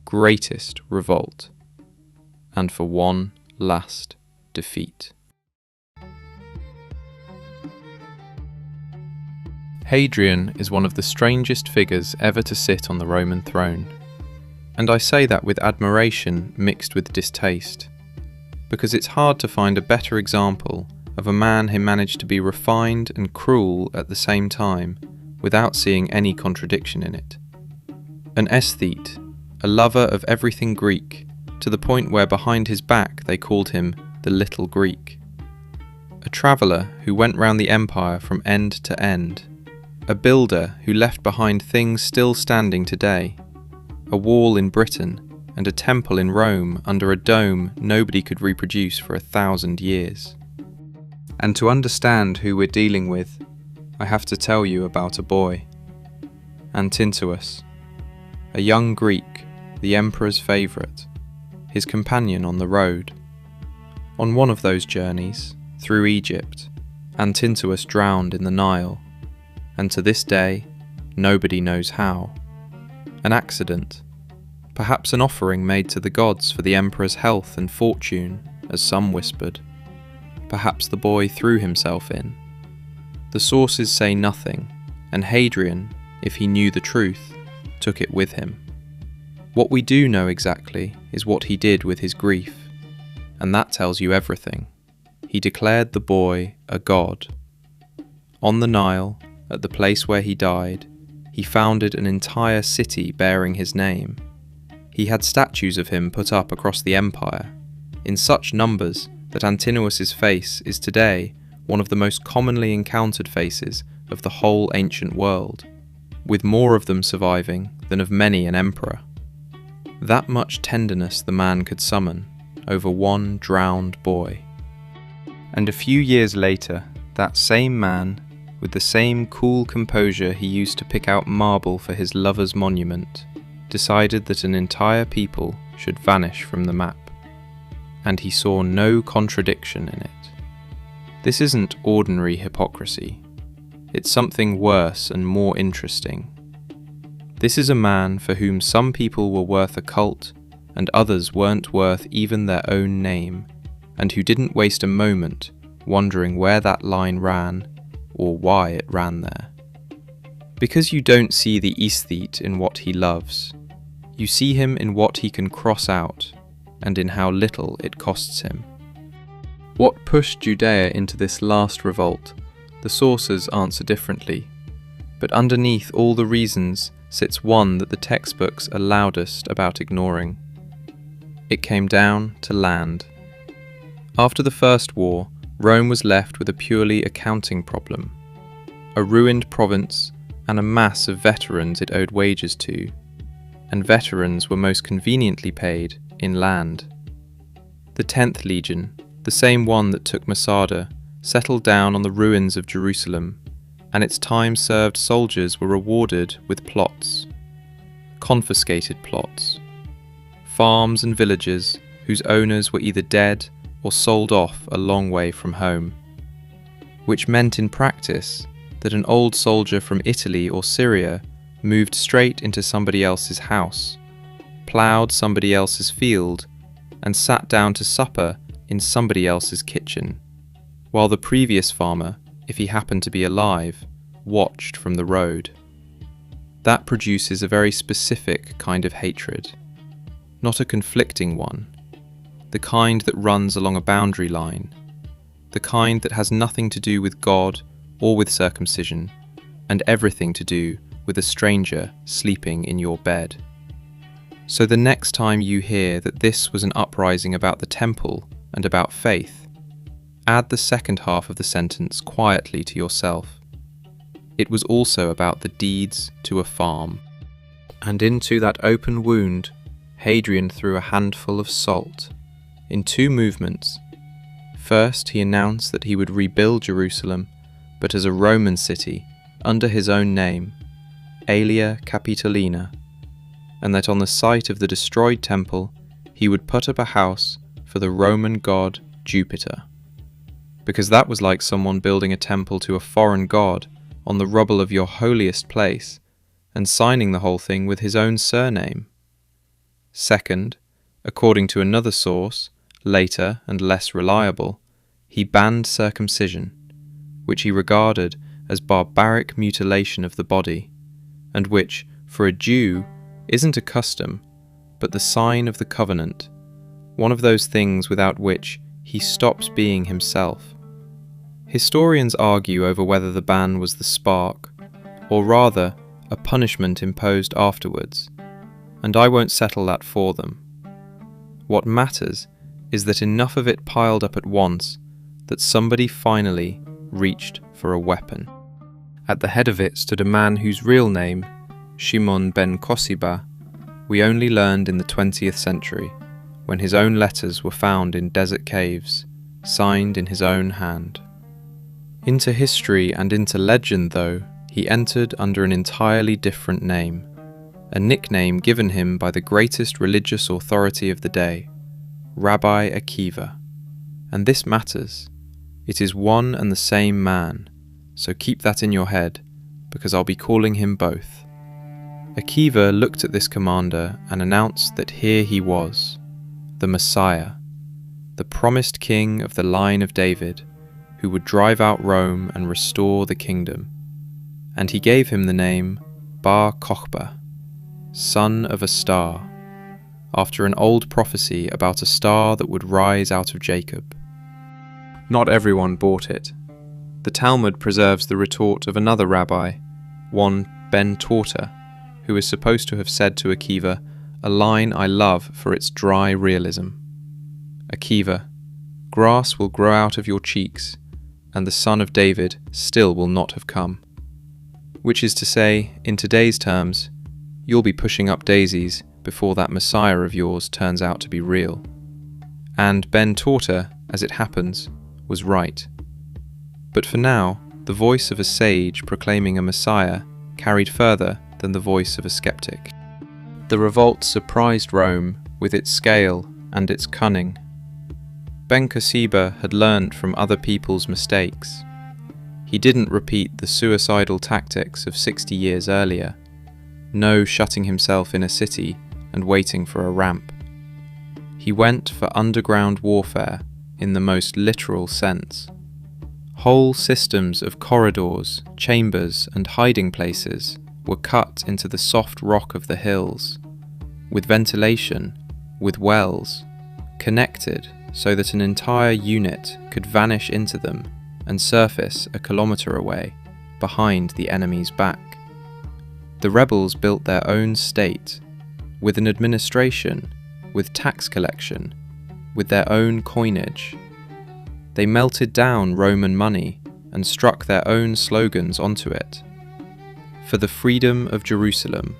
[SPEAKER 1] greatest revolt, and for one last defeat. Hadrian is one of the strangest figures ever to sit on the Roman throne, and I say that with admiration mixed with distaste, because it's hard to find a better example of a man who managed to be refined and cruel at the same time without seeing any contradiction in it. An aesthete, a lover of everything Greek, to the point where behind his back they called him the Little Greek. A traveller who went round the empire from end to end. A builder who left behind things still standing today. A wall in Britain and a temple in Rome under a dome nobody could reproduce for 1,000 years. And to understand who we're dealing with, I have to tell you about a boy. Antiquity, a young Greek, the emperor's favourite, his companion on the road. On one of those journeys, through Egypt, Antiquity drowned in the Nile, and to this day, nobody knows how. An accident, perhaps an offering made to the gods for the emperor's health and fortune, as some whispered. Perhaps the boy threw himself in. The sources say nothing, and Hadrian, if he knew the truth, took it with him. What we do know exactly is what he did with his grief, and that tells you everything. He declared the boy a god. On the Nile, at the place where he died, he founded an entire city bearing his name. He had statues of him put up across the empire, in such numbers that Antinous' face is today one of the most commonly encountered faces of the whole ancient world, with more of them surviving than of many an emperor. That much tenderness the man could summon over one drowned boy. And a few years later, that same man, with the same cool composure he used to pick out marble for his lover's monument, decided that an entire people should vanish from the map. And he saw no contradiction in it. This isn't ordinary hypocrisy. It's something worse and more interesting. This is a man for whom some people were worth a cult and others weren't worth even their own name, and who didn't waste a moment wondering where that line ran or why it ran there. Because you don't see the aesthete in what he loves, you see him in what he can cross out and in how little it costs him. What pushed Judea into this last revolt? The sources answer differently, but underneath all the reasons sits one that the textbooks are loudest about ignoring. It came down to land. After the First War, Rome was left with a purely accounting problem. A ruined province and a mass of veterans it owed wages to, and veterans were most conveniently paid in land. The 10th Legion, the same one that took Masada, settled down on the ruins of Jerusalem, and its time-served soldiers were rewarded with plots, confiscated plots, farms and villages whose owners were either dead or sold off a long way from home, which meant in practice that an old soldier from Italy or Syria moved straight into somebody else's house, ploughed somebody else's field, and sat down to supper in somebody else's kitchen, while the previous farmer, if he happened to be alive, watched from the road. That produces a very specific kind of hatred, not a conflicting one, the kind that runs along a boundary line, the kind that has nothing to do with God or with circumcision, and everything to do with a stranger sleeping in your bed. So the next time you hear that this was an uprising about the temple and about faith, add the second half of the sentence quietly to yourself. It was also about the deeds to a farm. And into that open wound, Hadrian threw a handful of salt, in 2 movements. First, he announced that he would rebuild Jerusalem, but as a Roman city, under his own name, Aelia Capitolina, and that on the site of the destroyed temple, he would put up a house for the Roman god Jupiter. Because that was like someone building a temple to a foreign god on the rubble of your holiest place, and signing the whole thing with his own surname. Second, according to another source, later and less reliable, he banned circumcision, which he regarded as barbaric mutilation of the body, and which, for a Jew, isn't a custom, but the sign of the covenant, one of those things without which he stops being himself. Historians argue over whether the ban was the spark, or rather, a punishment imposed afterwards, and I won't settle that for them. What matters is that enough of it piled up at once that somebody finally reached for a weapon. At the head of it stood a man whose real name, Shimon ben Kosiba, we only learned in the 20th century, when his own letters were found in desert caves, signed in his own hand. Into history and into legend, though, he entered under an entirely different name, a nickname given him by the greatest religious authority of the day, Rabbi Akiva. And this matters. It is one and the same man, so keep that in your head, because I'll be calling him both. Akiva looked at this commander and announced that here he was, the Messiah, the promised king of the line of David, who would drive out Rome and restore the kingdom. And he gave him the name Bar Kokhba, son of a star, after an old prophecy about a star that would rise out of Jacob. Not everyone bought it. The Talmud preserves the retort of another rabbi, one Ben Torta, who is supposed to have said to Akiva a line I love for its dry realism. Akiva, grass will grow out of your cheeks, and the son of David still will not have come. Which is to say, in today's terms, you'll be pushing up daisies before that Messiah of yours turns out to be real. And Ben Torta, as it happens, was right. But for now, the voice of a sage proclaiming a Messiah carried further than the voice of a skeptic. The revolt surprised Rome with its scale and its cunning. Ben Kosiba had learnt from other people's mistakes. He didn't repeat the suicidal tactics of 60 years earlier, no shutting himself in a city and waiting for a ramp. He went for underground warfare in the most literal sense. Whole systems of corridors, chambers, and hiding places were cut into the soft rock of the hills, with ventilation, with wells, connected so that an entire unit could vanish into them and surface a kilometre away, behind the enemy's back. The rebels built their own state, with an administration, with tax collection, with their own coinage. They melted down Roman money and struck their own slogans onto it. For the freedom of Jerusalem,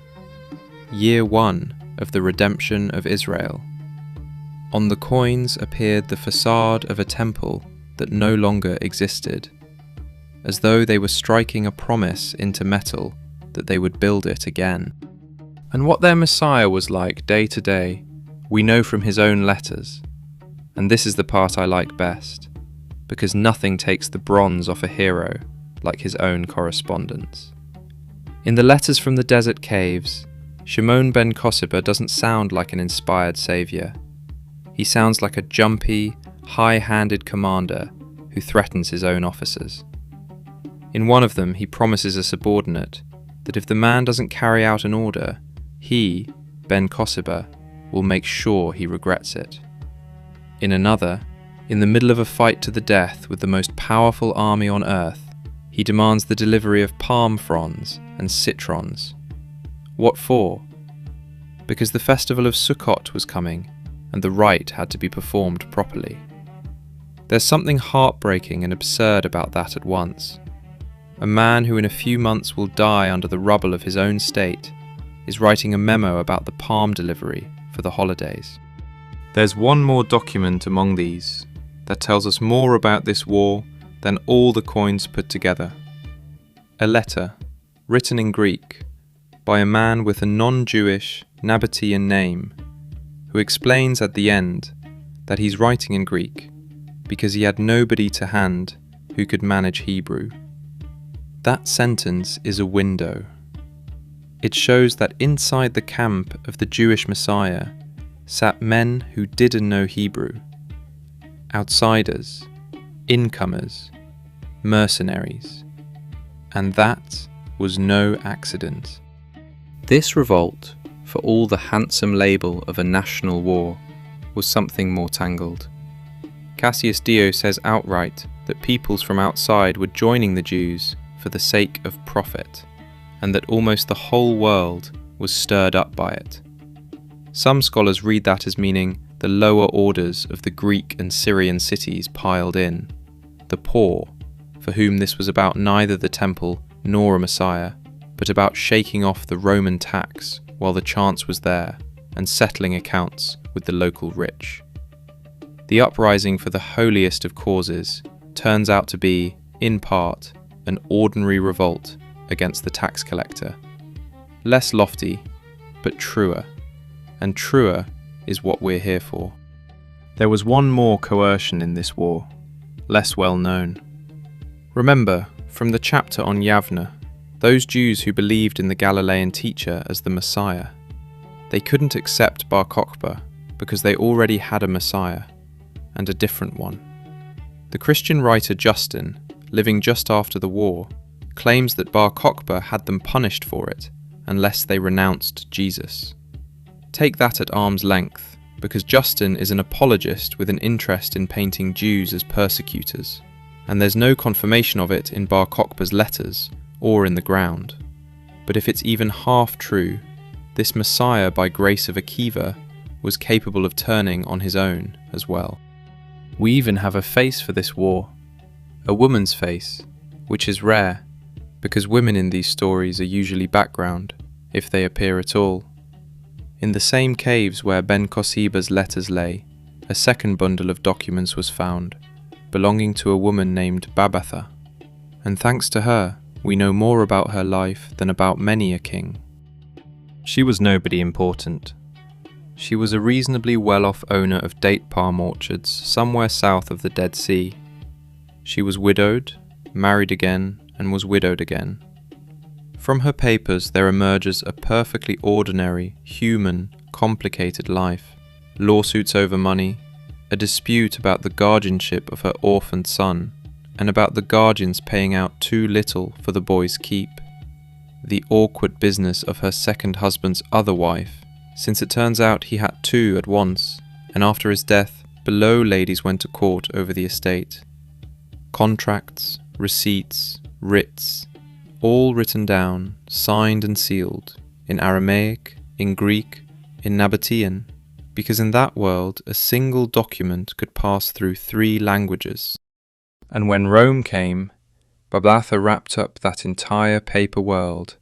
[SPEAKER 1] year 1 of the redemption of Israel. On the coins appeared the facade of a temple that no longer existed, as though they were striking a promise into metal that they would build it again. And what their Messiah was like day to day, we know from his own letters, and this is the part I like best, because nothing takes the bronze off a hero like his own correspondence. In the letters from the desert caves, Shimon ben Kosiba doesn't sound like an inspired saviour. He sounds like a jumpy, high-handed commander who threatens his own officers. In one of them, he promises a subordinate that if the man doesn't carry out an order, he, Ben Kosiba, will make sure he regrets it. In another, in the middle of a fight to the death with the most powerful army on earth, he demands the delivery of palm fronds and citrons. What for? Because the festival of Sukkot was coming, and the rite had to be performed properly. There's something heartbreaking and absurd about that at once. A man who in a few months will die under the rubble of his own state is writing a memo about the palm delivery for the holidays. There's one more document among these that tells us more about this war than all the coins put together. A letter, written in Greek, by a man with a non-Jewish Nabatean name, who explains at the end that he's writing in Greek because he had nobody to hand who could manage Hebrew. That sentence is a window. It shows that inside the camp of the Jewish Messiah sat men who didn't know Hebrew, outsiders, incomers, mercenaries, and that was no accident. This revolt, for all the handsome label of a national war, was something more tangled. Cassius Dio says outright that peoples from outside were joining the Jews for the sake of profit, and that almost the whole world was stirred up by it. Some scholars read that as meaning the lower orders of the Greek and Syrian cities piled in, the poor, for whom this was about neither the temple nor a Messiah, but about shaking off the Roman tax while the chance was there and settling accounts with the local rich. The uprising for the holiest of causes turns out to be, in part, an ordinary revolt against the tax collector. Less lofty, but truer. And truer is what we're here for. There was one more coercion in this war, less well known. Remember, from the chapter on Yavne, those Jews who believed in the Galilean teacher as the Messiah, they couldn't accept Bar Kokhba because they already had a Messiah, and a different one. The Christian writer Justin, living just after the war, claims that Bar Kokhba had them punished for it unless they renounced Jesus. Take that at arm's length, because Justin is an apologist with an interest in painting Jews as persecutors, and there's no confirmation of it in Bar Kokhba's letters or in the ground. But if it's even half true, this Messiah by grace of Akiva was capable of turning on his own as well. We even have a face for this war, a woman's face, which is rare, because women in these stories are usually background, if they appear at all. In the same caves where Ben Kosiba's letters lay, a second bundle of documents was found, belonging to a woman named Babatha, and thanks to her, we know more about her life than about many a king. She was nobody important. She was a reasonably well-off owner of date palm orchards somewhere south of the Dead Sea. She was widowed, married again, and was widowed again. From her papers there emerges a perfectly ordinary, human, complicated life. Lawsuits over money, a dispute about the guardianship of her orphaned son, and about the guardians paying out too little for the boy's keep. The awkward business of her second husband's other wife, since it turns out he had two at once, and after his death, below ladies went to court over the estate. Contracts, receipts, writs, all written down, signed and sealed, in Aramaic, in Greek, in Nabatean, because in that world a single document could pass through 3 languages. And when Rome came, Babatha wrapped up that entire paper world,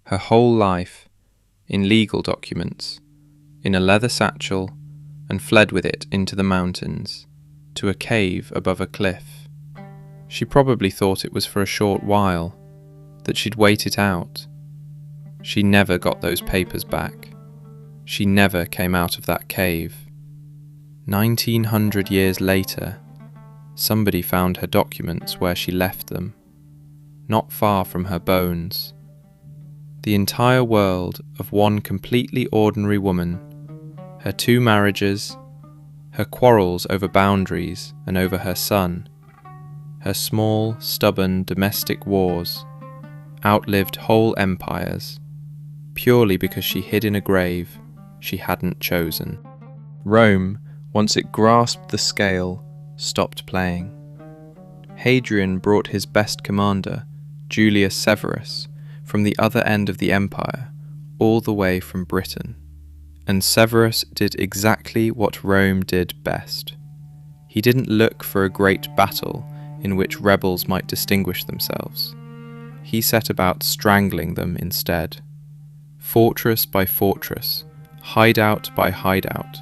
[SPEAKER 1] her whole life, in legal documents, in a leather satchel, and fled with it into the mountains, to a cave above a cliff. She probably thought it was for a short while, that she'd wait it out. She never got those papers back. She never came out of that cave. 1900 years later, somebody found her documents where she left them, not far from her bones. The entire world of one completely ordinary woman, her 2 marriages, her quarrels over boundaries and over her son, her small, stubborn domestic wars, outlived whole empires, purely because she hid in a grave she hadn't chosen. Rome, once it grasped the scale, stopped playing. Hadrian brought his best commander, Julius Severus, from the other end of the empire, all the way from Britain. And Severus did exactly what Rome did best. He didn't look for a great battle in which rebels might distinguish themselves. He set about strangling them instead. Fortress by fortress, hideout by hideout,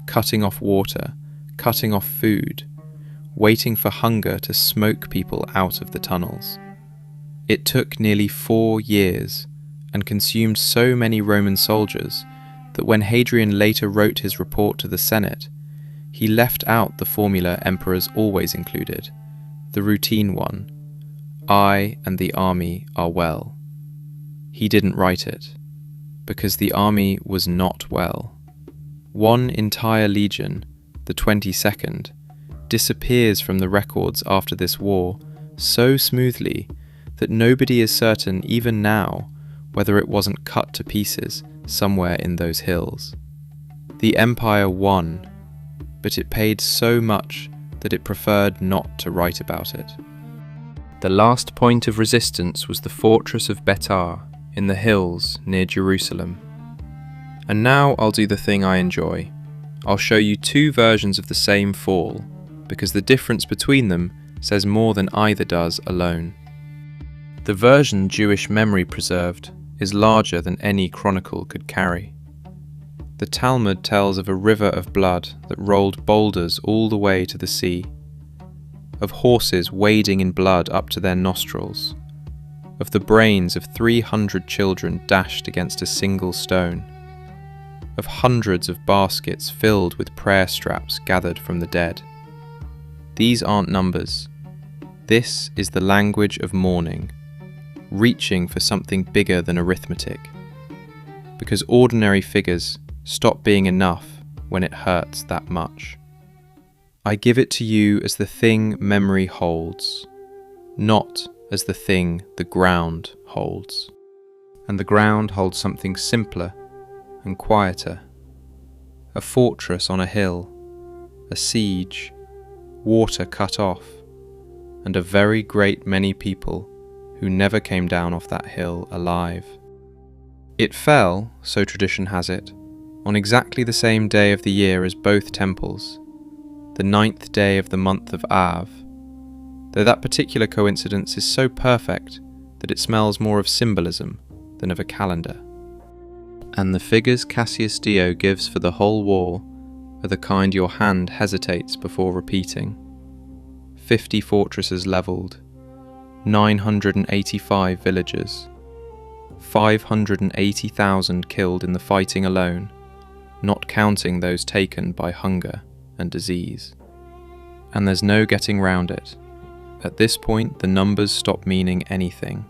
[SPEAKER 1] cutting off water, cutting off food, waiting for hunger to smoke people out of the tunnels. It took nearly 4 years and consumed so many Roman soldiers that when Hadrian later wrote his report to the Senate, he left out the formula emperors always included, the routine one, "I and the army are well." He didn't write it, because the army was not well. One entire legion, the 22nd, disappears from the records after this war so smoothly that nobody is certain even now whether it wasn't cut to pieces somewhere in those hills. The empire won, but it paid so much that it preferred not to write about it. The last point of resistance was the fortress of Betar in the hills near Jerusalem. And now I'll do the thing I enjoy. I'll show you 2 versions of the same fall, because the difference between them says more than either does alone. The version Jewish memory preserved is larger than any chronicle could carry. The Talmud tells of a river of blood that rolled boulders all the way to the sea, of horses wading in blood up to their nostrils, of the brains of 300 children dashed against a single stone, of hundreds of baskets filled with prayer straps gathered from the dead. These aren't numbers. This is the language of mourning, reaching for something bigger than arithmetic, because ordinary figures stop being enough when it hurts that much. I give it to you as the thing memory holds, not as the thing the ground holds. And the ground holds something simpler and quieter. A fortress on a hill, a siege, water cut off, and a very great many people who never came down off that hill alive. It fell, so tradition has it, on exactly the same day of the year as both temples, the 9th day of the month of Av, though that particular coincidence is so perfect that it smells more of symbolism than of a calendar. And the figures Cassius Dio gives for the whole war are the kind your hand hesitates before repeating. 50 fortresses levelled, 985 villagers, 580,000 killed in the fighting alone, not counting those taken by hunger and disease. And there's no getting round it. At this point, the numbers stop meaning anything,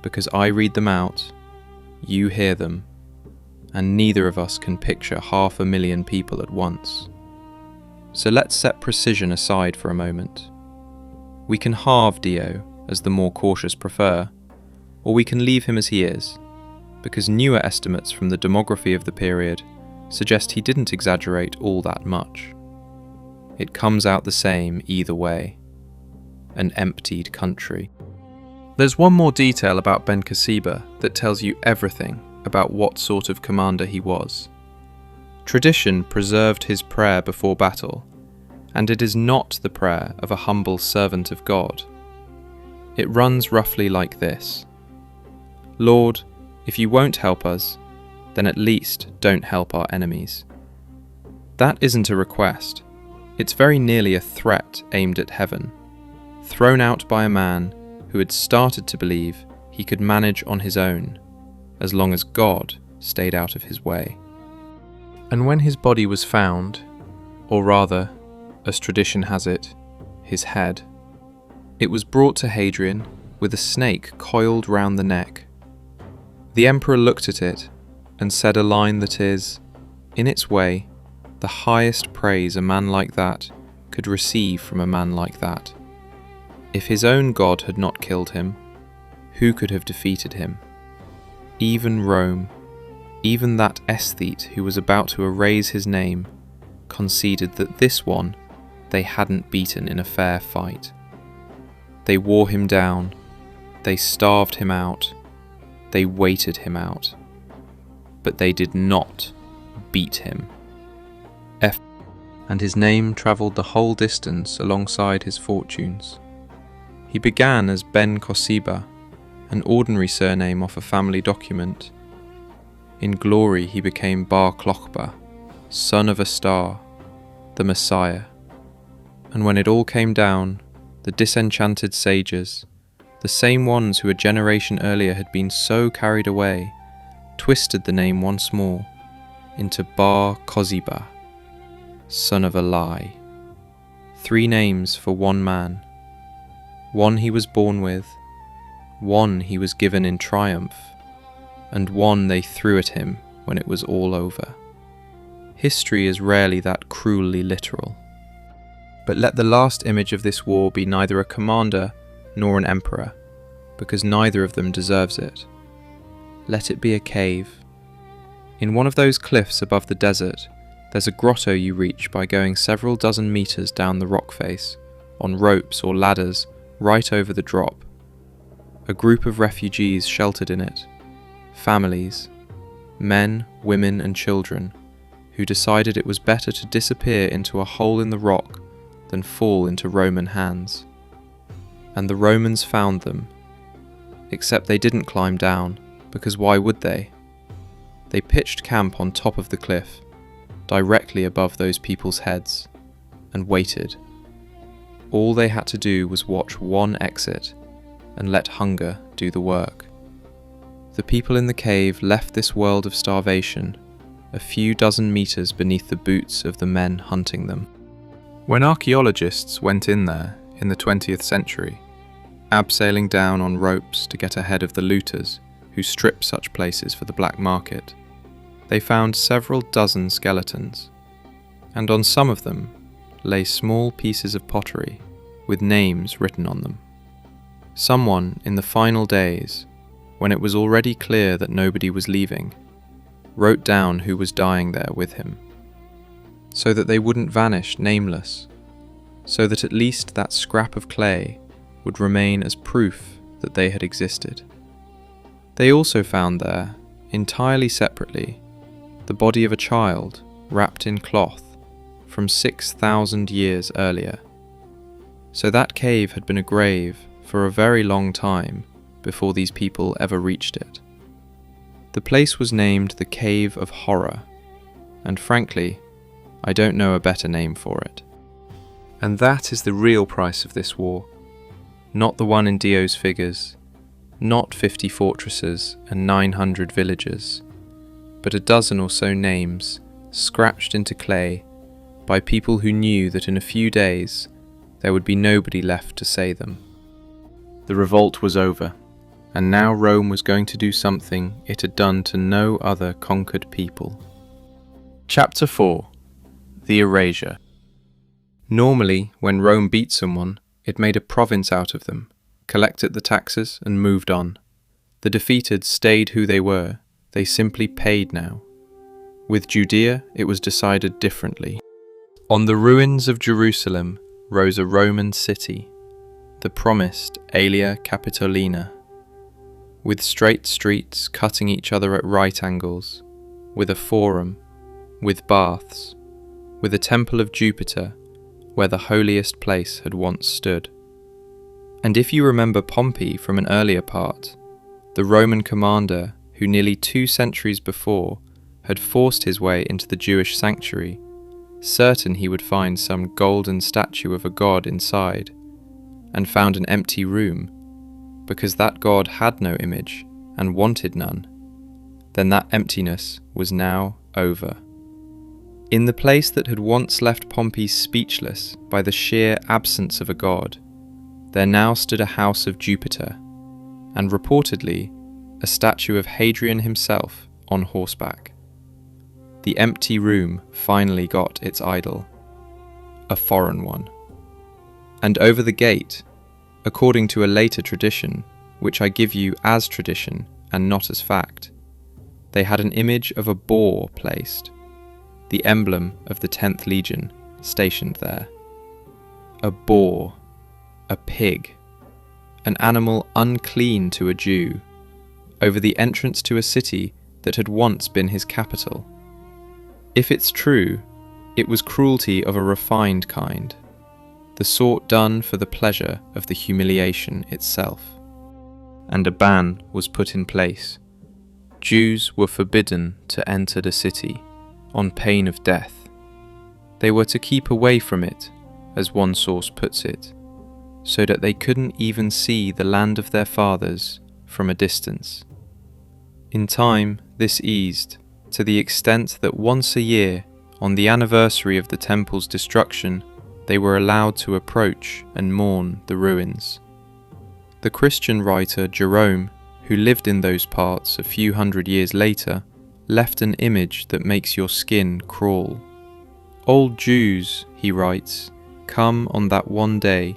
[SPEAKER 1] because I read them out, you hear them, and neither of us can picture 500,000 people at once. So let's set precision aside for a moment. We can halve Dio, as the more cautious prefer, or we can leave him as he is, because newer estimates from the demography of the period suggest he didn't exaggerate all that much. It comes out the same either way. An emptied country. There's one more detail about Ben Cassiba that tells you everything about what sort of commander he was. Tradition preserved his prayer before battle, and it is not the prayer of a humble servant of God. It runs roughly like this: Lord, if you won't help us, then at least don't help our enemies. That isn't a request. It's very nearly a threat aimed at heaven, thrown out by a man who had started to believe he could manage on his own, as long as God stayed out of his way. And when his body was found, or rather, as tradition has it, his head, it was brought to Hadrian with a snake coiled round the neck. The emperor looked at it and said a line that is, in its way, the highest praise a man like that could receive from a man like that. If his own God had not killed him, who could have defeated him? Even Rome, even that aesthete who was about to erase his name, conceded that this one they hadn't beaten in a fair fight. They wore him down, they starved him out, they waited him out, but they did not beat him. And his name travelled the whole distance alongside his fortunes. He began as Ben Kosiba, an ordinary surname off a family document. In glory he became Bar Kokhba, son of a star, the Messiah. And when it all came down, the disenchanted sages, the same ones who a generation earlier had been so carried away, twisted the name once more into Bar Koziba, son of a lie. 3 names for one man. One he was born with, one he was given in triumph, and one they threw at him when it was all over. History is rarely that cruelly literal. But let the last image of this war be neither a commander nor an emperor, because neither of them deserves it. Let it be a cave. In one of those cliffs above the desert, there's a grotto you reach by going several dozen meters down the rock face, on ropes or ladders, right over the drop. A group of refugees sheltered in it, families, men, women and children, who decided it was better to disappear into a hole in the rock than fall into Roman hands. And the Romans found them, except they didn't climb down, because why would they? They pitched camp on top of the cliff, directly above those people's heads, and waited. All they had to do was watch one exit and let hunger do the work. The people in the cave left this world of starvation a few dozen meters beneath the boots of the men hunting them. When archaeologists went in there in the 20th century, abseiling down on ropes to get ahead of the looters who stripped such places for the black market, they found several dozen skeletons, and on some of them lay small pieces of pottery with names written on them. Someone in the final days, when it was already clear that nobody was leaving, wrote down who was dying there with him, so that they wouldn't vanish nameless, so that at least that scrap of clay would remain as proof that they had existed. They also found there, entirely separately, the body of a child wrapped in cloth from 6,000 years earlier. So that cave had been a grave for a very long time before these people ever reached it. The place was named the Cave of Horror, and frankly, I don't know a better name for it. And that is the real price of this war, not the one in Dio's figures, not 50 fortresses and 900 villages, but a dozen or so names scratched into clay by people who knew that in a few days there would be nobody left to say them. The revolt was over, and now Rome was going to do something it had done to no other conquered people. Chapter 4. The Erasure. Normally, when Rome beat someone, it made a province out of them, collected the taxes and moved on. The defeated stayed who they were, they simply paid now. With Judea, it was decided differently. On the ruins of Jerusalem rose a Roman city, the promised Aelia Capitolina, with straight streets cutting each other at right angles, with a forum, with baths, with a temple of Jupiter where the holiest place had once stood. And if you remember Pompey from an earlier part, the Roman commander who nearly 2 centuries before had forced his way into the Jewish sanctuary, certain he would find some golden statue of a god inside, and found an empty room, because that god had no image and wanted none, then that emptiness was now over. In the place that had once left Pompey speechless by the sheer absence of a god, there now stood a house of Jupiter, and reportedly a statue of Hadrian himself on horseback. The empty room finally got its idol, a foreign one. And over the gate, according to a later tradition, which I give you as tradition and not as fact, they had an image of a boar placed, the emblem of the 10th Legion, stationed there. A boar, a pig, an animal unclean to a Jew, over the entrance to a city that had once been his capital. If it's true, it was cruelty of a refined kind, the sort done for the pleasure of the humiliation itself. And a ban was put in place. Jews were forbidden to enter the city, on pain of death. They were to keep away from it, as one source puts it, so that they couldn't even see the land of their fathers from a distance. In time, this eased, to the extent that once a year, on the anniversary of the temple's destruction, they were allowed to approach and mourn the ruins. The Christian writer Jerome, who lived in those parts a few hundred years later, left an image that makes your skin crawl. Old Jews, he writes, come on that one day,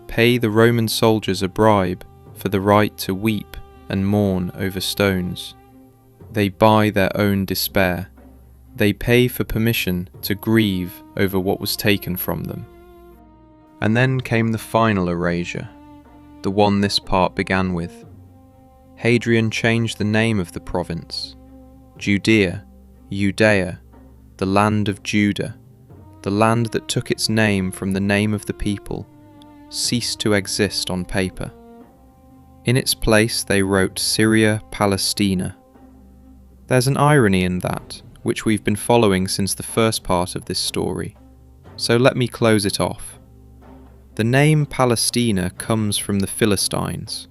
[SPEAKER 1] pay the Roman soldiers a bribe for the right to weep and mourn over stones. They buy their own despair. They pay for permission to grieve over what was taken from them. And then came the final erasure, the one this part began with. Hadrian changed the name of the province. Judea, Judea, the land of Judah, the land that took its name from the name of the people, ceased to exist on paper. In its place they wrote Syria Palestina. There's an irony in that, which we've been following since the first part of this story, so let me close it off. The name Palestina comes from the Philistines,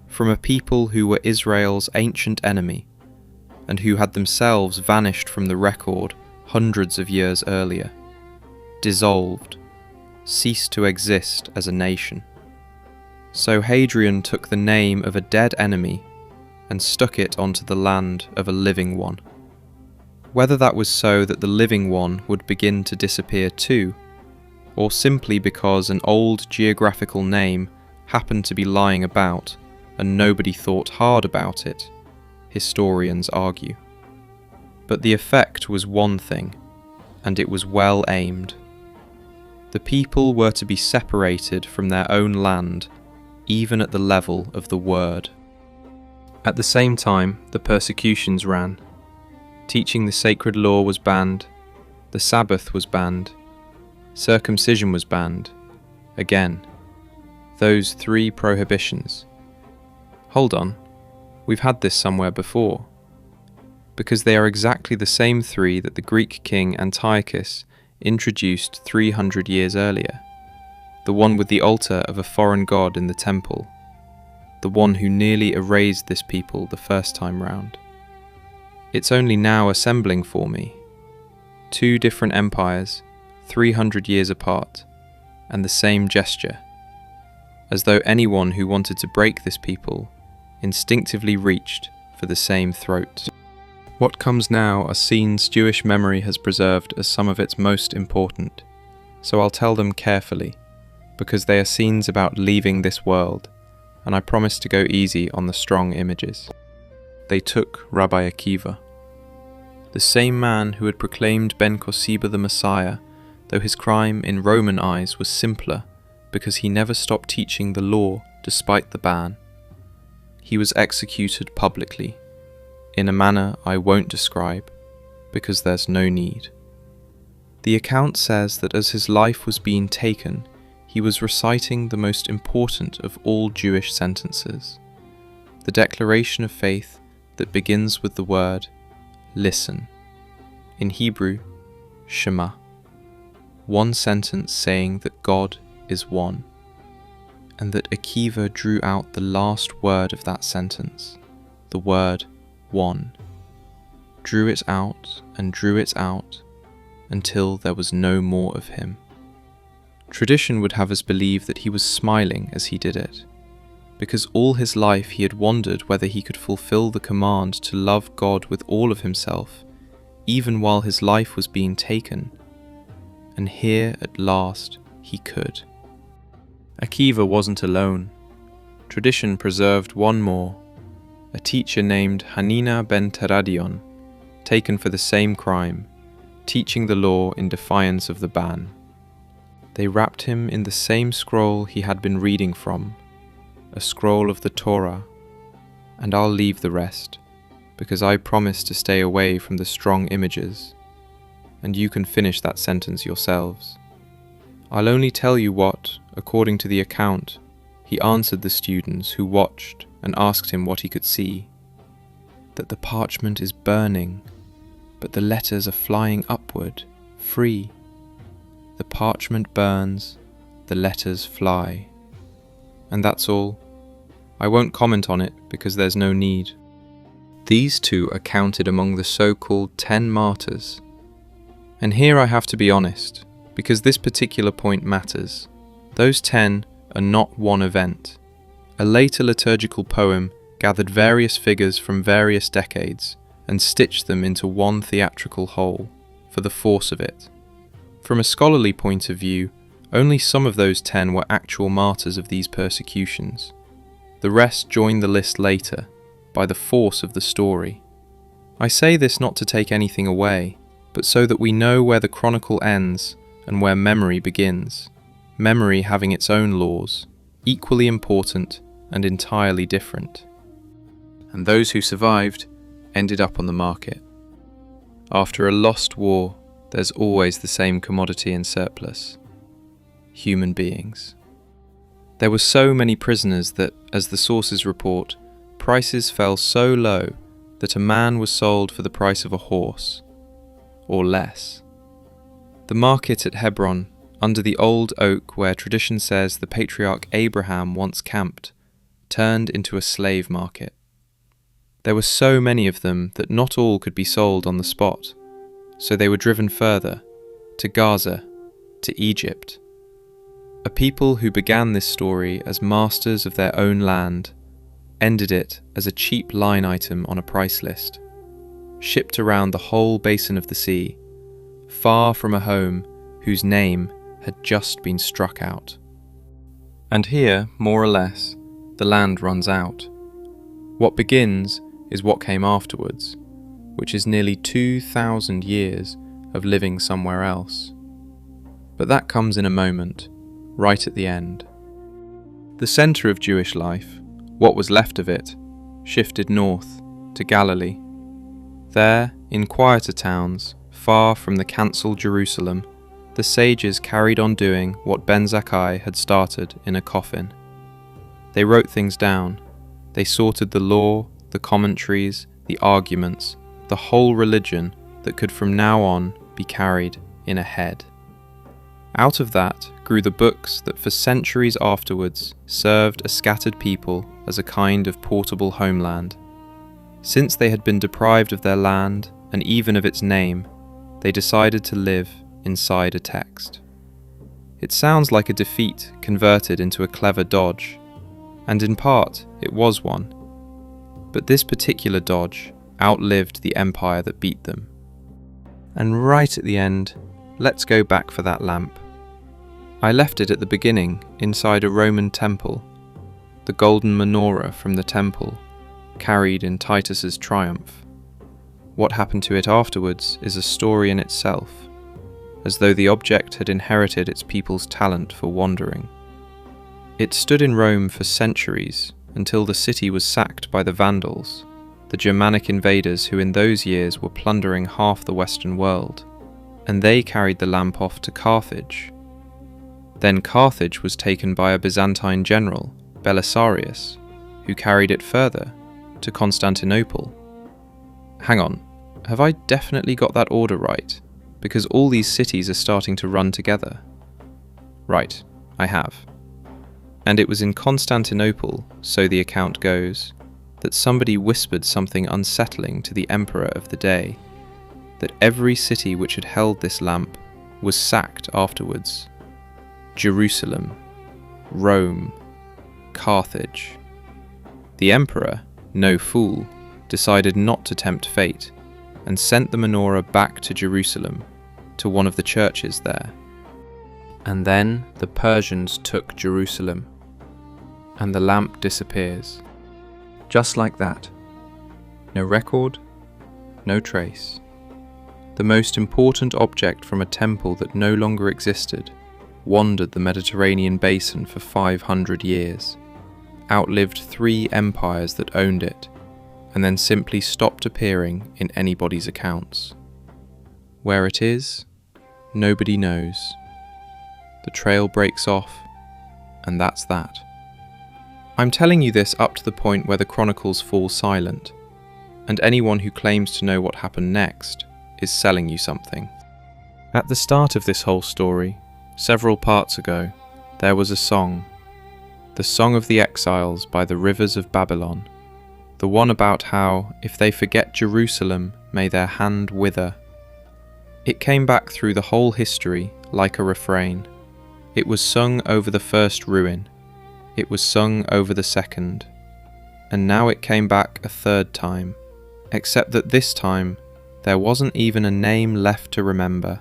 [SPEAKER 1] from a people who were Israel's ancient enemy, and who had themselves vanished from the record hundreds of years earlier, dissolved, ceased to exist as a nation. So Hadrian took the name of a dead enemy and stuck it onto the land of a living one. Whether that was so that the living one would begin to disappear too, or simply because an old geographical name happened to be lying about and nobody thought hard about it, historians argue. But the effect was one thing, and it was well aimed. The people were to be separated from their own land, even at the level of the word. At the same time, the persecutions ran. Teaching the sacred law was banned, the Sabbath was banned, circumcision was banned, again. Those 3 prohibitions. Hold on, we've had this somewhere before. Because they are exactly the same 3 that the Greek king Antiochus introduced 300 years earlier. The one with the altar of a foreign god in the temple. The one who nearly erased this people the first time round. It's only now assembling for me. 2 different empires, 300 years apart, and the same gesture. As though anyone who wanted to break this people instinctively reached for the same throat. What comes now are scenes Jewish memory has preserved as some of its most important, so I'll tell them carefully, because they are scenes about leaving this world, and I promise to go easy on the strong images. They took Rabbi Akiva, the same man who had proclaimed Ben Kosiba the Messiah, though his crime in Roman eyes was simpler, because he never stopped teaching the law despite the ban. He was executed publicly, in a manner I won't describe, because there's no need. The account says that as his life was being taken, he was reciting the most important of all Jewish sentences, the declaration of faith that begins with the word, listen, in Hebrew, Shema. one sentence saying that God is one, and that Akiva drew out the last word of that sentence, the word one, drew it out and drew it out until there was no more of him. Tradition would have us believe that he was smiling as he did it, because all his life he had wondered whether he could fulfill the command to love God with all of himself, even while his life was being taken. And here at last he could. Akiva wasn't alone. Tradition preserved one more, a teacher named Hanina ben Teradion, taken for the same crime, teaching the law in defiance of the ban. They wrapped him in the same scroll he had been reading from, a scroll of the Torah, and I'll leave the rest, because I promised to stay away from the strong images, and you can finish that sentence yourselves. I'll only tell you what, according to the account, he answered the students who watched and asked him what he could see. That the parchment is burning, but the letters are flying upward, free. The parchment burns, the letters fly. And that's all. I won't comment on it because there's no need. These two are counted among the so-called 10 martyrs. And here I have to be honest, because this particular point matters. Those 10 are not one event. A later liturgical poem gathered various figures from various decades and stitched them into one theatrical whole, for the force of it. From a scholarly point of view, only some of those 10 were actual martyrs of these persecutions. The rest joined the list later, by the force of the story. I say this not to take anything away, but so that we know where the chronicle ends and where memory begins, memory having its own laws, equally important and entirely different. And those who survived ended up on the market. After a lost war, there's always the same commodity in surplus: human beings. There were so many prisoners that, as the sources report, prices fell so low that a man was sold for the price of a horse, or less. The market at Hebron, under the old oak where tradition says the patriarch Abraham once camped, turned into a slave market. There were so many of them that not all could be sold on the spot, so they were driven further, to Gaza, to Egypt. A people who began this story as masters of their own land ended it as a cheap line item on a price list, shipped around the whole basin of the sea, far from a home whose name had just been struck out. And here, more or less, the land runs out. What begins is what came afterwards, which is nearly 2,000 years of living somewhere else. But that comes in a moment, right at the end. The centre of Jewish life, what was left of it, shifted north to Galilee. There, in quieter towns, far from the cancelled Jerusalem, the sages carried on doing what Ben Zakkai had started in a coffin. They wrote things down. They sorted the law, the commentaries, the arguments, the whole religion that could from now on be carried in a head. Out of that grew the books that for centuries afterwards served a scattered people as a kind of portable homeland. Since they had been deprived of their land and even of its name, they decided to live inside a text. It sounds like a defeat converted into a clever dodge, and in part it was one. But this particular dodge outlived the empire that beat them. And right at the end, let's go back for that lamp. I left it at the beginning inside a Roman temple, the golden menorah from the temple, carried in Titus's triumph. What happened to it afterwards is a story in itself, as though the object had inherited its people's talent for wandering. It stood in Rome for centuries until the city was sacked by the Vandals, the Germanic invaders who in those years were plundering half the Western world, and they carried the lamp off to Carthage. Then Carthage was taken by a Byzantine general, Belisarius, who carried it further, to Constantinople. Hang on, have I definitely got that order right? because all these cities are starting to run together. Right, I have. And it was in Constantinople, so the account goes, that somebody whispered something unsettling to the emperor of the day, that every city which had held this lamp was sacked afterwards. Jerusalem, Rome, Carthage. The emperor, no fool, decided not to tempt fate and sent the menorah back to Jerusalem, to one of the churches there. And then the Persians took Jerusalem, and the lamp disappears. Just like that. No record, no trace. The most important object from a temple that no longer existed wandered the Mediterranean basin for 500 years, outlived 3 empires that owned it, and then simply stopped appearing in anybody's accounts. Where it is, nobody knows. The trail breaks off, and that's that. I'm telling you this up to the point where the chronicles fall silent, and anyone who claims to know what happened next is selling you something. At the start of this whole story, several parts ago, there was a song, the Song of the Exiles by the Rivers of Babylon, the one about how, if they forget Jerusalem, may their hand wither. It came back through the whole history like a refrain. It was sung over the first ruin, it was sung over the second, and now it came back a third time, except that this time there wasn't even a name left to remember,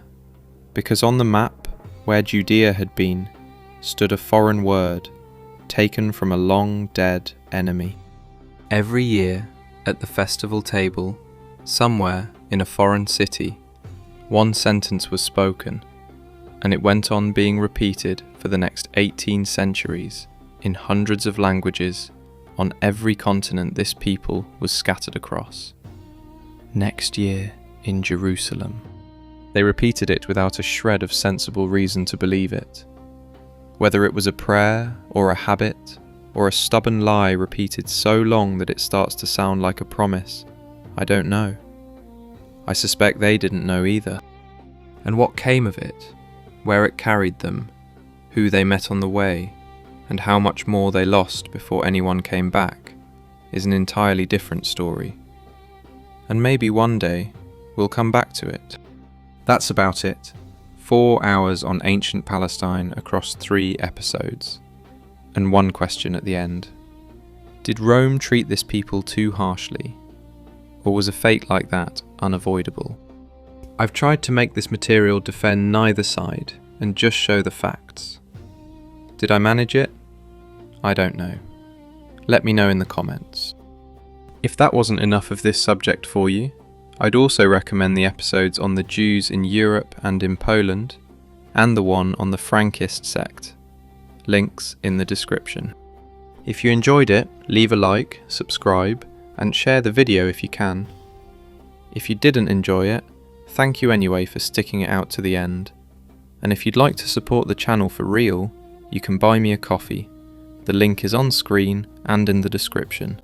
[SPEAKER 1] because on the map, where Judea had been, stood a foreign word, taken from a long-dead enemy. Every year, at the festival table, somewhere in a foreign city, one sentence was spoken, and it went on being repeated for the next 18 centuries, in hundreds of languages, on every continent this people was scattered across. Next year, in Jerusalem. They repeated it without a shred of sensible reason to believe it. Whether it was a prayer, or a habit, or a stubborn lie repeated so long that it starts to sound like a promise, I don't know. I suspect they didn't know either. And what came of it, where it carried them, who they met on the way, and how much more they lost before anyone came back, is an entirely different story. And maybe one day, we'll come back to it. That's about it. 4 hours on ancient Palestine across 3 episodes. And one question at the end. Did Rome treat this people too harshly? Or was a fate like that unavoidable? I've tried to make this material defend neither side and just show the facts. Did I manage it? I don't know. Let me know in the comments. If that wasn't enough of this subject for you, I'd also recommend the episodes on the Jews in Europe and in Poland, and the one on the Frankist sect. Links in the description. If you enjoyed it, leave a like, subscribe, and share the video if you can. If you didn't enjoy it, thank you anyway for sticking it out to the end. And if you'd like to support the channel for real, you can buy me a coffee. The link is on screen and in the description.